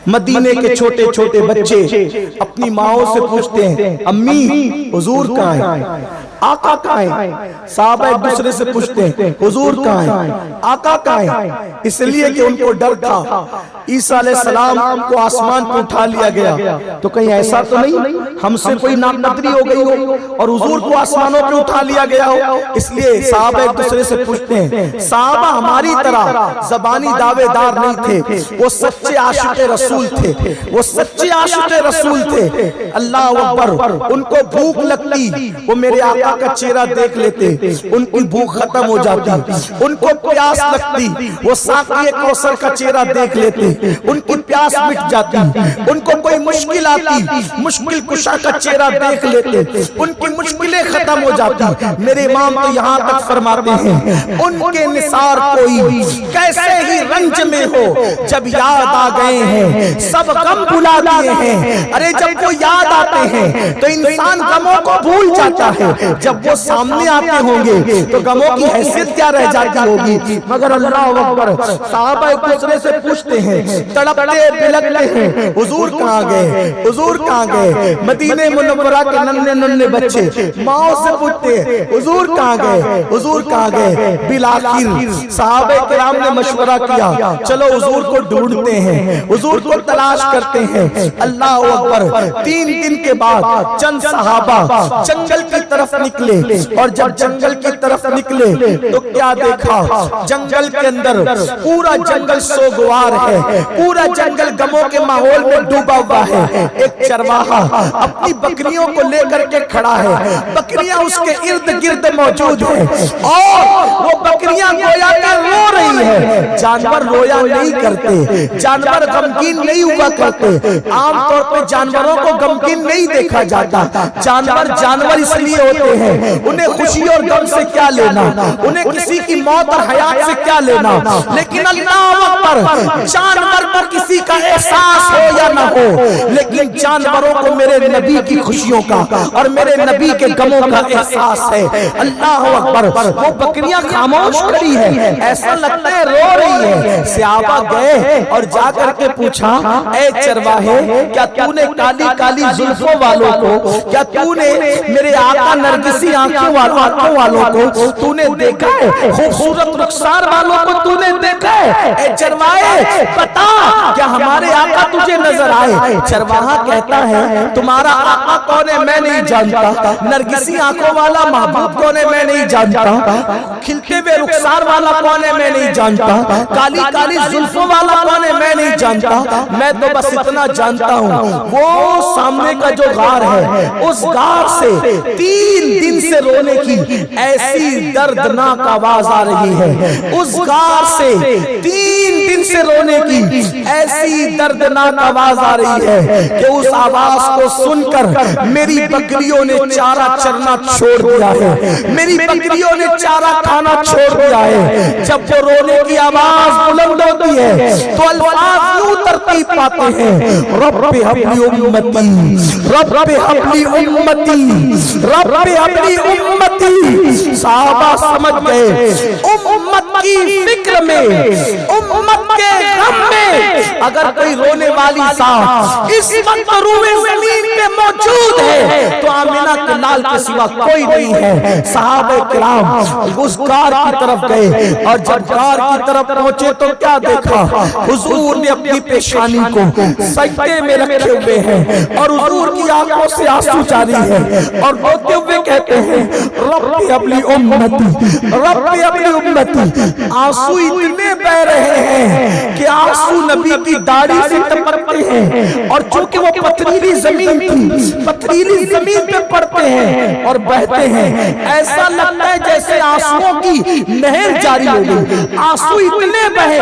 مدینے کے چھوٹے چھوٹے بچے اپنی ماؤں سے پوچھتے ہیں امی حضور کہاں ہیں، آقا کہاں ہیں. صحابہ ایک دوسرے سے پوچھتے ہیں حضور کہاں ہیں، آقا کہاں ہیں. اس لیے کہ ان کو ڈر تھا عیسیٰ علیہ السلام کو آسمان پر اٹھا لیا گیا تو کہیں ایسا تو نہیں ہم سے کوئی ناقدری ہو گئی ہو اور حضور کو آسمانوں پہ اٹھا لیا گیا ہو. اس لیے صحابہ ایک دوسرے سے پوچھتے ہیں. صحابہ ہماری طرح زبانی دعوے دار نہیں تھے، وہ سچے عاشق رسول تھے، وہ سچے عاشق رسول تھے. اللہ اکبر. ان کو بھوک لگتی، وہ میرے آقا کا چہرہ دیکھ لیتے، ان کی بھوک ختم ہو جاتی. ان کو پیاس لگتی، وہ ساقی کوثر کا چہرہ دیکھ لیتے، ان کی پیاس مٹ جاتی. ان کو کوئی مشکل آتی، مشکل کشا کا چہرہ دیکھ لیتے، ان کی مشکلیں ختم ہو جاتی. میرے امام تو یہاں تک فرماتے ہیں ان کے نثار کوئی کیسے ہی رنج میں ہو، جب یاد آ گئے ہیں سب غم بھلا دیے ہیں. ارے جب وہ یاد آتے ہیں تو انسان غموں کو بھول جاتا ہے، جب وہ سامنے آتے ہوں گے تو غموں کی حیثیت کیا رہ جاتی ہوگی. مگر اللہ اکبر. صحابہ ایک دوسرے سے پوچھتے ہیں، تڑپتے بلکتے ہیں حضور کہاں گئے، حضور کہاں گئے. مدینہ منورہ کے ننھے ننھے بچے ماؤں سے پوچھتے ہیں حضور کہاں گئے، حضور کہاں گئے. بالآخر صحابہ کرام نے مشورہ کیا چلو حضور کو ڈھونڈتے ہیں، حضور کو تلاش کرتے ہیں. اللہ اکبر. 3 دن کے بعد چند صحابہ جنگل کی طرف نکلے اور جب جنگل کی طرف نکلے تو کیا دیکھا؟ جنگل کے اندر پورا جنگل سوگوار ہے، پورا جنگل غموں کے ماحول میں ڈوبا ہوا ہے۔ ایک چرواہا اپنی بکریوں کو لے کر کے کھڑا ہے، بکریاں اس کے ارد گرد موجود ہیں اور وہ بکریاں گویا کہ رو رہی ہے۔ جانور رویا نہیں کرتے، جانور غمگین نہیں ہوا کرتے۔ عام طور پہ جانوروں کو غمگین نہیں دیکھا جاتا۔ جانور اس لیے ہوتے ہیں، انہیں خوشی اور غم سے کیا لینا، انہیں کسی کی موت اور حیات سے کیا لینا۔ لیکن اللہ اکبر، جانور کو کسی کا احساس ہو یا نہ ہو، لیکن جانوروں کو میرے نبی کی خوشیوں کا اور میرے نبی کے غموں کا احساس ہے۔ اللہ اکبر، وہ بکریاں خاموش کھڑی ہے، ایسا لگتا ہے رو رہی ہے۔ صحابہ گئے اور جا کر کے پوچھا، اے چرواہے، کیا تو نے کالی کالی زلفوں والوں کو، کیا تو نے میرے آقا نرگسی آنکھوں والوں کو تو نے دیکھا ہے؟ خوبصورت رخسار والوں کو تو نے دیکھا ہے؟ اے چرواہے بتا، کیا ہمارے آقا تجھے نظر آئے؟ چرواہا کہتا ہے، تمہارا آقا کون ہے میں نہیں جانتا، نرگسی آنکھوں والا محبوب کون ہے میں نہیں جانتا، کھلتے ہوئے رخسار والا کون ہے میں نہیں جانتا، کالی کالی زلفوں والا کون ہے میں نہیں جانتا۔ میں تو بس اتنا جانتا ہوں، وہ سامنے کا جو غار ہے، اس غار سے 3 دن سے رونے کی ایسی دردناک آواز آ رہی ہے، اس غار سے 3 دن سے رونے کی ایسی دردناک آواز آ رہی ہے کہ اس آواز کو سن کر میری بکریوں نے چارہ چرنا چھوڑ دیا ہے، میری بکریوں نے چارہ کھانا چھوڑ دیا ہے۔ جب وہ رونے کی آواز بلند ہوتی ہے تو الفاظ یوں ترتیب پاتے ہیں، رب حبلی امتی، رب حبلی امتی، رب حبلی امتی۔ صحابہ سمجھ گئے، امت کی فکر میں، امت کے غم میں اگر کوئی رونے والی ذات اس وقت روئے زمین پہ موجود ہے تو آمینہ کے لال کے سوا کوئی نہیں ہے۔ صحابہ کرام اس غار کی طرف گئے اور جب غار کی طرف پہنچے تو کیا دیکھا؟ حضور نے اپنی پیشانی کو سجدے میں رکھے ہوئے ہیں اور حضور کی آنکھوں سے آنسو جاری ہے اور روتے ہوئے کہتے ہیں، رب حبلی امتی، رب حبلی امتی۔ آنسو اتنے بہ رہے ہیں کہ آنسو نبی کی داڑھی سے ٹپکتے ہیں اور چونکہ وہ پتھریلی زمین تھی، پتھریلی زمین پہ پڑتے ہیں اور بہتے ہیں، ایسا لگتا ہے جیسے آنسوؤں کی نہر جاری ہو گئی۔ آنسو اتنے بہے،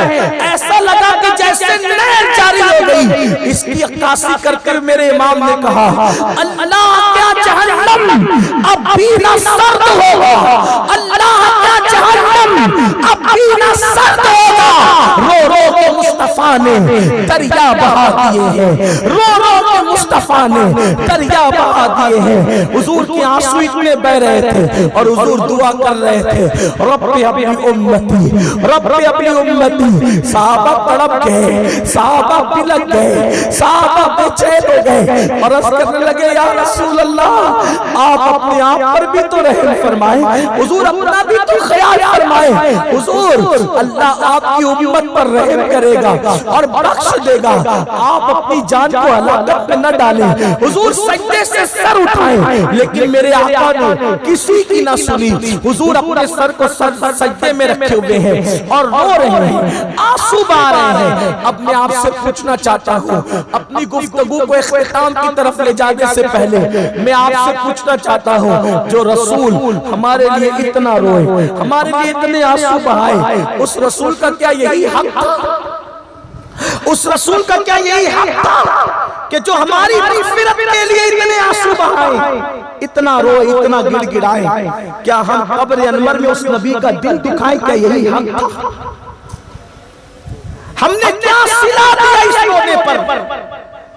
ایسا لگا کہ جیسے نہر جاری ہو گئی۔ اس کی عکاسی کر کر میرے امام نے کہا، اللہ کیا جہنم اب بھی نہ سرد ہوگا، اللہ کیا جہنم اب بھی نہ سرد ہوگا۔ رو رو کے مصطفیٰ نے دریا بہا دیے ہیں، رو رو کے مصطفیٰ نے دریا بہا دیے ہیں۔ حضور کے آنسو اتنے بہ رہے تھے اور حضور دعا کر رہے تھے، رب حبلی امتی، رب حبلی امتی۔ صحابہ تڑپ گئے، صحابہ بلک گئے، صحابہ بے چین ہو گئے اور عرض کرنے لگے، یا رسول اللہ آپ اپنے آپ پر بھی تو رحم فرمائیں، حضور اپنا بھی تو خیال فرمائیں۔ حضور اللہ آپ کی امت پر رحم کرے گا اور بخش دے گا، آپ اپنی جان کو ہلاکت میں نہ ڈالیں۔ حضور سجدے سے سر اٹھائیں، لیکن میرے آقا نے کسی کی نہ سنی۔ حضور اپنے سر کو سجدے میں رکھے ہوئے ہیں اور رو رہے ہیں، آنسو بہا رہے ہیں۔ اب میں آپ سے پوچھنا چاہتا ہوں، اپنی گفتگو کو اختتام کی طرف لے جانے سے پہلے میں آپ سے پوچھنا چاہتا ہوں، جو رسول ہمارے لیے اتنا روئے، ہمارے لیے اتنے آنسو بہائے، اس رسول کا کیا یہی حق تھا؟ اس رسول کا کیا یہی حق تھا کہ جو ہماری مغفرت کے لیے اتنے آنسو بہائے، اتنا روئے، اتنا گڑ گڑائے؟ کیا ہم قبر انور میں اس نبی کا دل دکھائیں؟ کیا یہی حق تھا؟ ہم نے کیا صلہ دیا اس رونے پر؟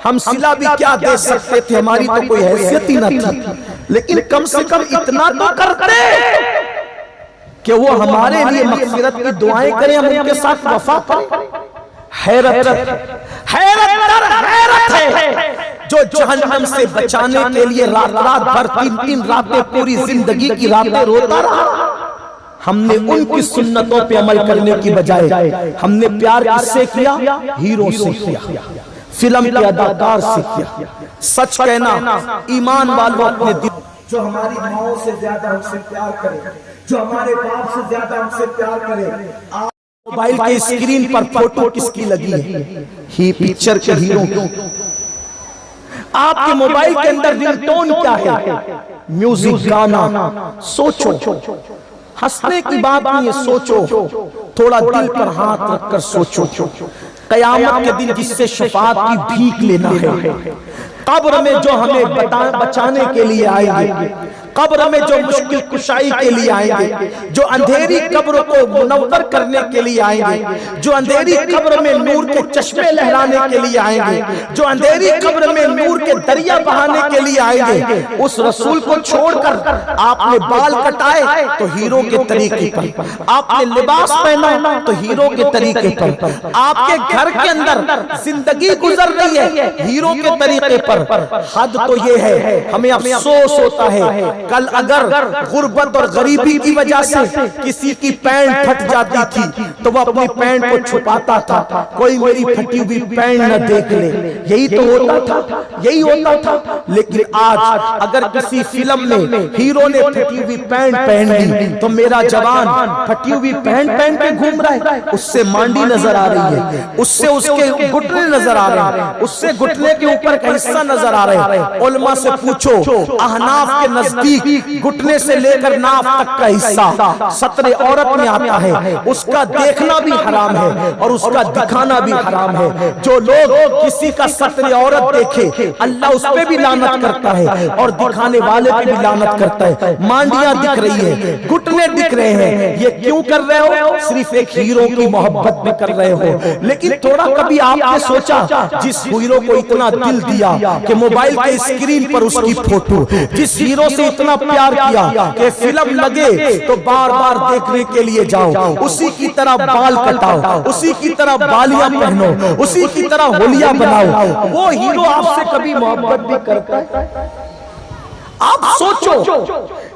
ہم صلہ بھی کیا دے سکتے تھے، ہماری تو کوئی حیثیت ہی نہ تھی، لیکن کم سے کم اتنا تو کرتے کہ وہ ہمارے لیے مغفرت کی دعائیں کریں، ہم ان کے ساتھ وفا کریں۔ حیرت ہے جو جہنم سے بچانے کے لیے رات بھر 3 راتیں پوری زندگی کی راتیں روتا رہا۔ ہم نے ان کی سنتوں پہ عمل کرنے کی بجائے ہم نے پیار کس سے کیا؟ ہیرو سے کیا، فلم کے اداکار سے کیا۔ سچ کہنا ایمان والوں اپنے دل جو ہماری ماؤں سے زیادہ ہم سے پیار کرے، جو ہمارے باپ سے زیادہ ہم سے پیار کرے. موبائل کے اسکرین پر فوٹو کس کی لگی ہے؟ ہی پکچر کے ہیرو. آپ کے موبائل کے اندر رنگ ٹون کیا ہے؟ میوزک، گانا. سوچو، ہنسنے کی بات نہیں ہے، سوچو، تھوڑا دل پر ہاتھ رکھ کر سوچو. قیامت کے دن جس سے شفاعت کی بھیک لینا ہے، قبر میں جو ہمیں بچانے کے لیے آئیں گے، قبر میں جو مشکل کشائی کے لیے آئیں گے، جو اندھیری قبر کو منور کرنے کے لیے آئیں گے، جو اندھیری قبر میں نور کے چشمے لہرانے کے لیے آئیں گے، جو اندھیری قبر میں نور کے دریا بہانے کے لیے آئیں گے، اس رسول کو چھوڑ کر آپ نے بال کٹائے تو ہیرو کے طریقے پر، آپ نے لباس پہنا تو ہیرو کے طریقے پر، آپ کے گھر کے اندر زندگی گزر رہی ہے ہیرو کے طریقے پر. حد تو یہ ہے، ہمیں افسوس ہوتا ہے کل اگر غربت اور غریبی کی وجہ سے کسی کی پینٹ پھٹ جاتی تھی تو وہ اپنی پینٹ کو چھپاتا تھا، کوئی میری پھٹی ہوئی پینٹ نہ دیکھ لے. یہی تو ہوتا تھا، یہی ہوتا تھا. لیکن آج اگر کسی فلم میں ہیرو نے پھٹی ہوئی پینٹ پہن لی تو میرا جوان پھٹی ہوئی پینٹ پہن کے گھوم رہا ہے، اس سے مانڈی نظر آ رہی ہے، اس سے اس کے گھٹنے نظر آ رہے ہیں، اس سے گھٹنے کے اوپر کا حصہ نظر آ رہے ہیں. علماء سے پوچھو، احناف کے نزدیک گھٹنے سے لے کر ناف تک کا حصہ ستر عورت میں آتا ہے، اس کا دیکھنا بھی حرام ہے اور اس کا دکھانا بھی حرام ہے. جو لوگ کسی کا ستر عورت دیکھے اللہ اس پہ بھی لعنت کرتا ہے اور دکھانے والے پہ بھی لعنت کرتا ہے. مانڈیاں دکھ رہی ہے، گھٹنے دکھ رہے ہیں، یہ کیوں کر رہے ہو؟ صرف ایک ہیرو کی محبت میں کر رہے ہو. لیکن تھوڑا کبھی آپ نے سوچا جس ہیرو کو اتنا دل دیا کہ موبائل کے اسکرین پر اس کی فوٹو، جس ہیرو سے اتنا پیار کیا کہ فلم لگے تو بار بار دیکھنے کے لیے جاؤ، اسی کی طرح بال کٹاؤ، اسی کی طرح بالیاں پہنو، اسی کی طرح ہولیاں بناؤ، وہ ہیرو آپ سے کبھی محبت بھی کرتا ہے؟ آپ سوچو،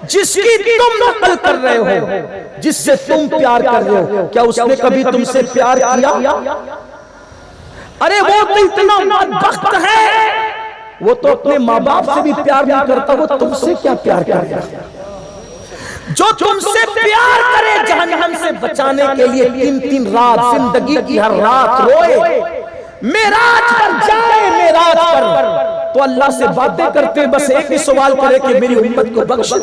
جس کی تم نقل کر رہے ہو، جس سے تم پیار کر رہے ہو، کیا اس نے کبھی تم سے پیار کیا؟ ارے وہ تو اتنا بدبخت ہے، وہ تو اپنے ماں باپ سے بھی پیار نہیں کرتا، وہ تم سے کیا پیار کرے گا؟ جو تم سے پیار کرے جہنم سے بچانے کے لیے 3 رات زندگی کی ہر رات روئے، معراج پر جائے، معراج پر تو اللہ سے باتیں کرتے بس ایک ہی سوال کرے کہ میری امت کو بخش.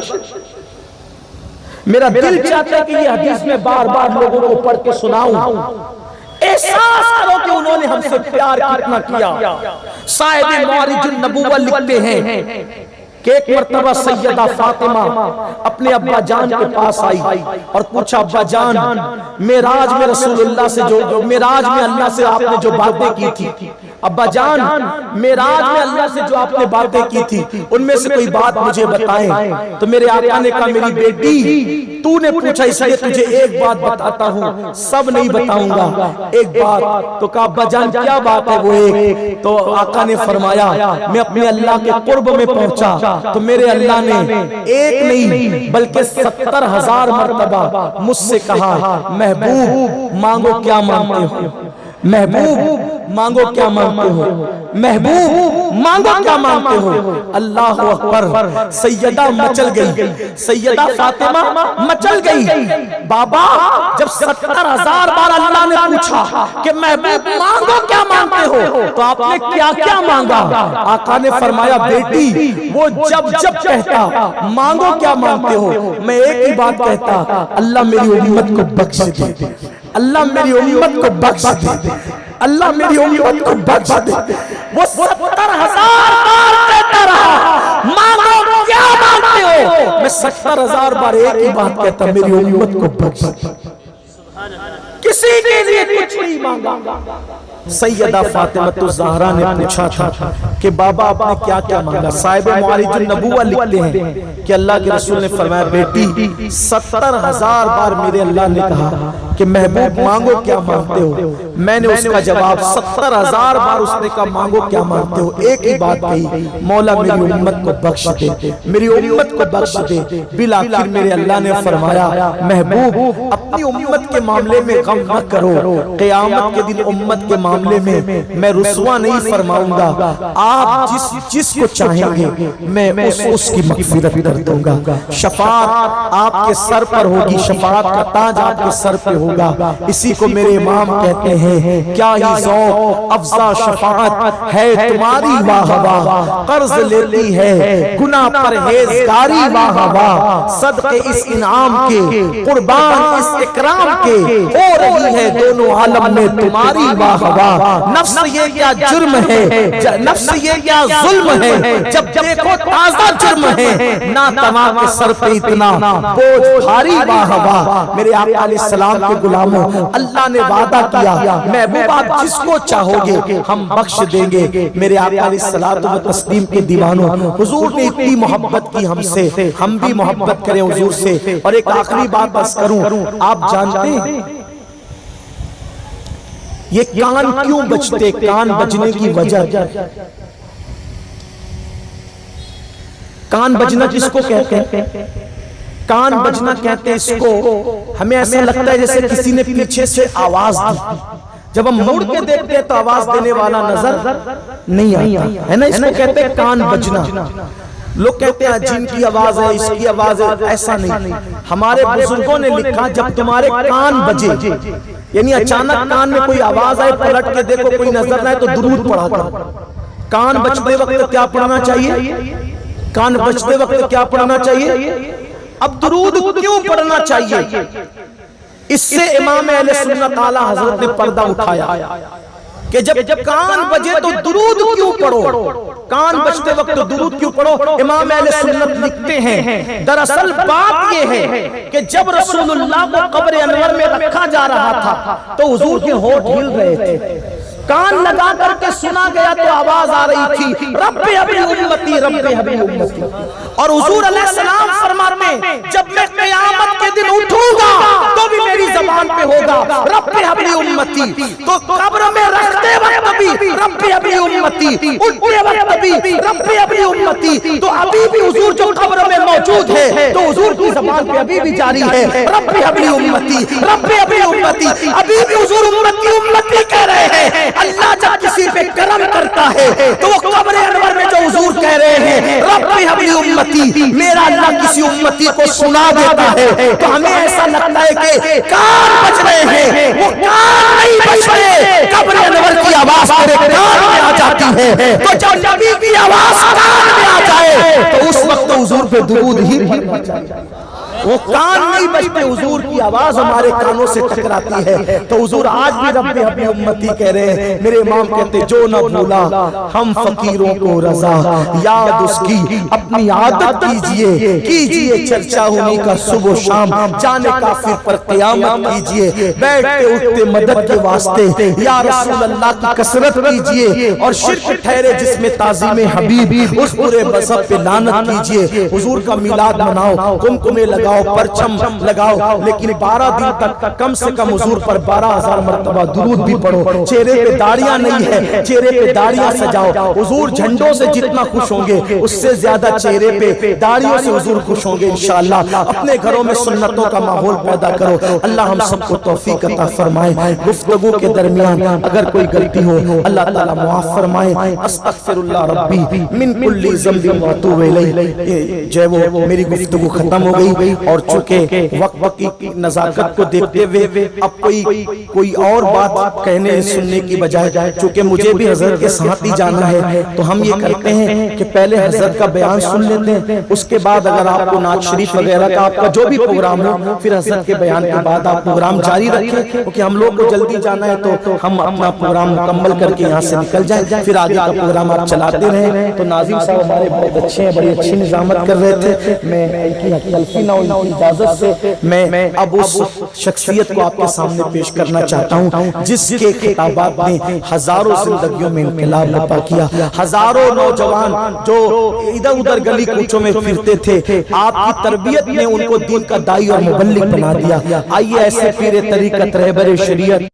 میرا دل چاہتا ہے کہ یہ حدیث میں بار بار لوگوں کو پڑھ کے سناؤں، احساس کرو کہ انہوں نے ہم سے پیار کتنا کیا. صاحب معارج النبوہ لکھتے ہیں کہ ایک مرتبہ سیدہ فاطمہ اپنے ابا جان کے پاس آئی اور پوچھا، ابا جان معراج میں رسول اللہ سے معراج میں اللہ سے آپ نے جو باتیں کی تھی، ابا جان معراج میں اللہ سے جو آپ نے باتیں کی تھی ان میں سے کوئی بات مجھے بتائیں. تو میرے آقا نے کہا، میری بیٹی تو نے پوچھا اس لیے تجھے ایک بات بتاتا ہوں، سب نہیں بتاؤں گا، ایک بات. تو کہا ابا جان کیا بات ہے وہ ایک؟ تو آقا نے فرمایا، میں اپنے اللہ کے قرب میں پہنچا تو میرے اللہ نے ایک نہیں بلکہ 70,000 مرتبہ مجھ سے کہا، محبوب مانگو کیا مانگتے ہو، محبوب مانگو کیا مانگتے ہو، محبوب مانگو کیا مانگتے ہو. اللہ اکبر. سیدہ مچل گئی، سیدہ فاطمہ مچل گئی. بابا جب 70,000 بار اللہ نے پوچھا کہ محبوب مانگو کیا مانگتے ہو تو آپ نے کیا کیا مانگا؟ آقا نے فرمایا، بیٹی وہ جب جب کہتا مانگو کیا مانگتے ہو، میں ایک ہی بات کہتا، اللہ میری امت کو بخش دے، اللہ میری امت کو بخش دے، اللہ میری امت کو بخش دے. وہ 70,000 بار کہتا رہا، مانگو کیا مانگتے ہو، میں 70,000 بار ایک ہی بات کہتا، میری امت کو بخش دے. کسی کے لیے کچھ نہیں مانگا. سیدہ فاطمہ الزہرا نے پوچھا تھا کہ بابا آپ نے کیا کیا مانگا؟ صاحب معارج النبوہ لکھتے ہیں کہ اللہ کے رسول نے فرمایا، بیٹی 70,000 بار میرے اللہ نے کہا کہ محبوب مانگو کیا مانگتے ہو؟ میں نے اس کا جواب 70,000 بار اس نے کہا مانگو کیا مانگتے ہو؟ ایک ہی بات کہی، مولا میری امت کو بخش دے، میری امت کو بخش دے۔ بالآخر میرے اللہ نے فرمایا محبوب اپنی امت کے معاملے میں غم نہ کرو، قیامت کے دن امت کے معاملے میں رسوا نہیں فرماؤں گا، آپ جس کو چاہیں گے میں اس کی مغفرت کر دوں گا۔ شفاعت آپ کے سر پر ہوگی، شفاعت کا تاج آپ کے سر پہ ہوگا۔ اسی کو میرے امام کہتے ہیں کیا ہی ذوق افزا شفاعت ہے تمہاری واہ واہ، قرض لیتی ہے گناہ پرہیزگاری واہ واہ، صدقے اس انعام کے قربان اس اکرام کے، ہو رہی ہے دونوں عالم میں تمہاری واہ واہ۔ نفس یہ کیا جرم ہے، نفس یہ کیا ظلم ہے، جب دیکھو تازہ جرم ہے، نہ تمام کے سر پہ اتنا بوجھ بھاری واہ واہ۔ میرے آقا علیہ السلام کے غلاموں، اللہ نے وعدہ کیا محبوب آپ جس کو چاہو گے ہم بخش دیں گے۔ میرے آقا علیہ الصلوۃ والتسلیم کے دیوانوں، حضور نے اتنی محبت کی ہم سے، ہم بھی محبت کریں حضور سے۔ اور ایک آخری بات بس کروں، آپ جانتے ہیں یہ کان کیوں بجتے؟ کان بجنے کی وجہ، کان بجنا کس کو کہتے ہیں؟ کان بجنا کہتے ہیں اس کو، ہمیں ایسا لگتا ہے جیسے کسی نے پیچھے سے آواز دی، جب ہم مڑ کے دیکھتے ہیں تو آواز دینے والا نظر نہیں آتا ہے نا، اس کو کہتے ہیں کان بجنا۔ لوگ کہتے ہیں جن کی آواز ہے، اس کی آواز ہے، ایسا نہیں۔ ہمارے بزرگوں نے لکھا جب تمہارے کان بجے، یعنی اچانک کان میں کوئی آواز آئے، پلٹ کے دیکھو کوئی نظر نہ آئے تو درود پڑھا کرو۔ کان بجتے وقت کیا پڑھنا چاہیے؟ کان بجتے وقت کیا پڑھنا چاہیے؟ اب درود کیوں پڑھنا چاہیے؟ اس سے امام اہل سنت اعلیٰ حضرت نے پردہ اٹھایا کہ جب کان بجے تو درود کیوں پڑھو، کان بجتے وقت درود کیوں پڑھو؟ امام اہل سنت لکھتے ہیں دراصل بات یہ ہے کہ جب رسول اللہ کو قبر انور میں رکھا جا رہا تھا تو حضور کے ہونٹ ہل رہے تھے، کان لگا کر کے سنا گیا تو آواز آ رہی تھی رب ابی امتی رب ابی امتی، اور حضور علیہ السلام فرماتے ہیں جب میں قیامت کے دن اٹھوں گا تو بھی میری زبان پہ ہوگا رب ابی امتی، تو قبر میں رکھتے وقت بھی رب ابی امتی، اٹھتے وقت بھی رب ابی امتی، تو ابھی بھی حضور جو قبر میں موجود ہے تو حضور کی زبان پہ ابھی بھی جاری ہے رب ابی امتی رب ابی امتی، ابھی بھی حضور امتی امتی کہہ رہے ہیں۔ اللہ جب کسی پہ کرم کرتا ہے تو وہ قبر انور میں جو حضور کہہ رہے ہیں رب ابی امتی، میرا اللہ کسی امتی کو سنا دیتا ہے تو ہمیں ایسا لگتا ہے کہ کان بج رہے ہیں، وہ کان نہیں بج رہے، قبر انور کی آواز میرے کان میں آ جاتی ہے، تو جب نبی کی آواز کان میں آ جائے تو اس وقت حضور پہ درود ہی پڑھنا چاہیے۔ وہ کان نہیں بجتے، حضور کی آواز ہمارے کانوں سے ٹکراتی ہے، تو حضور آج بھی رب ابی امتی کہہ رہے ہیں۔ میرے امام کہتے جو نہ بھولا ہم فقیروں کو رضا، یاد اس کی اپنی عادت کیجئے، کیجئے چرچا انہی کا صبح و شام، جانے کافر پر قیامت کیجئے، بیٹھتے اٹھتے مدد کے واسطے یا رسول اللہ کی کثرت کیجئے، اور شرک ٹھہرے جس میں تعظیم حبیب اس پورے مذہب پہ لعنت کیجئے۔ حضور کا میلاد مناؤ، قمقمے لگاؤ، پرچم لگاؤ، لیکن 12 دن تک کم سے کم حضور پر 12,000 مرتبہ درود بھی پڑھو۔ چہرے پہ داڑیاں نہیں ہے، چہرے پہ داڑیاں سجاؤ، حضور جھنڈوں سے جتنا خوش ہوں گے اس سے زیادہ چہرے پہ داڑیوں سے حضور خوش ہوں گے انشاءاللہ۔ اپنے گھروں میں سنتوں کا ماحول پیدا کرو، اللہ ہم سب کو توفیق عطا فرمائے۔ گفتگو کے درمیان اگر کوئی غلطی ہو اللہ تعالیٰ معاف فرمائے۔ استغفر اللہ ربی من کل ذنب واتوب الیہ۔ جو وہ میری گفتگو ختم ہو گئی، اور چونکہ وقت کی نزاکت کو دیکھتے ہوئے اب کوئی اور بات کہنے سننے کی بجائے، چونکہ مجھے بھی حضرت کے ساتھ ہی جانا ہے، تو ہم یہ کرتے ہیں کہ پہلے حضرت کا بیان سن لیتے ہیں، اس کے بعد اگر آپ کو نعت شریف وغیرہ کا آپ کا جو بھی پروگرام ہو پھر حضرت کے بیان کے بعد آپ پروگرام جاری رکھیں، کیونکہ ہم لوگ کو جلدی جانا ہے تو ہم اپنا پروگرام مکمل کر کے یہاں سے نکل جائیں، پھر آگے کا پروگرام آپ چلاتے رہیں۔ تو ناظم صاحب ہمارے بہت اچھے ہیں، بڑی اچھی نظامت کر رہے تھے، میں ان کی تلفی نہ ان کی اجازت سے میں اب اس شخصیت کو آپ کے سامنے پیش کرنا چاہتا ہوں جس کے خطابات نے ہزاروں زندگیوں میں انقلاب برپا کیا، ہزاروں نوجوان جو ادھر ادھر گلی کوچوں میں پھرتے تھے، آپ کی تربیت نے ان کو دین کا داعی اور مبلغ بنا دیا۔ آئیے ایسے پیر طریقت رہبر شریعت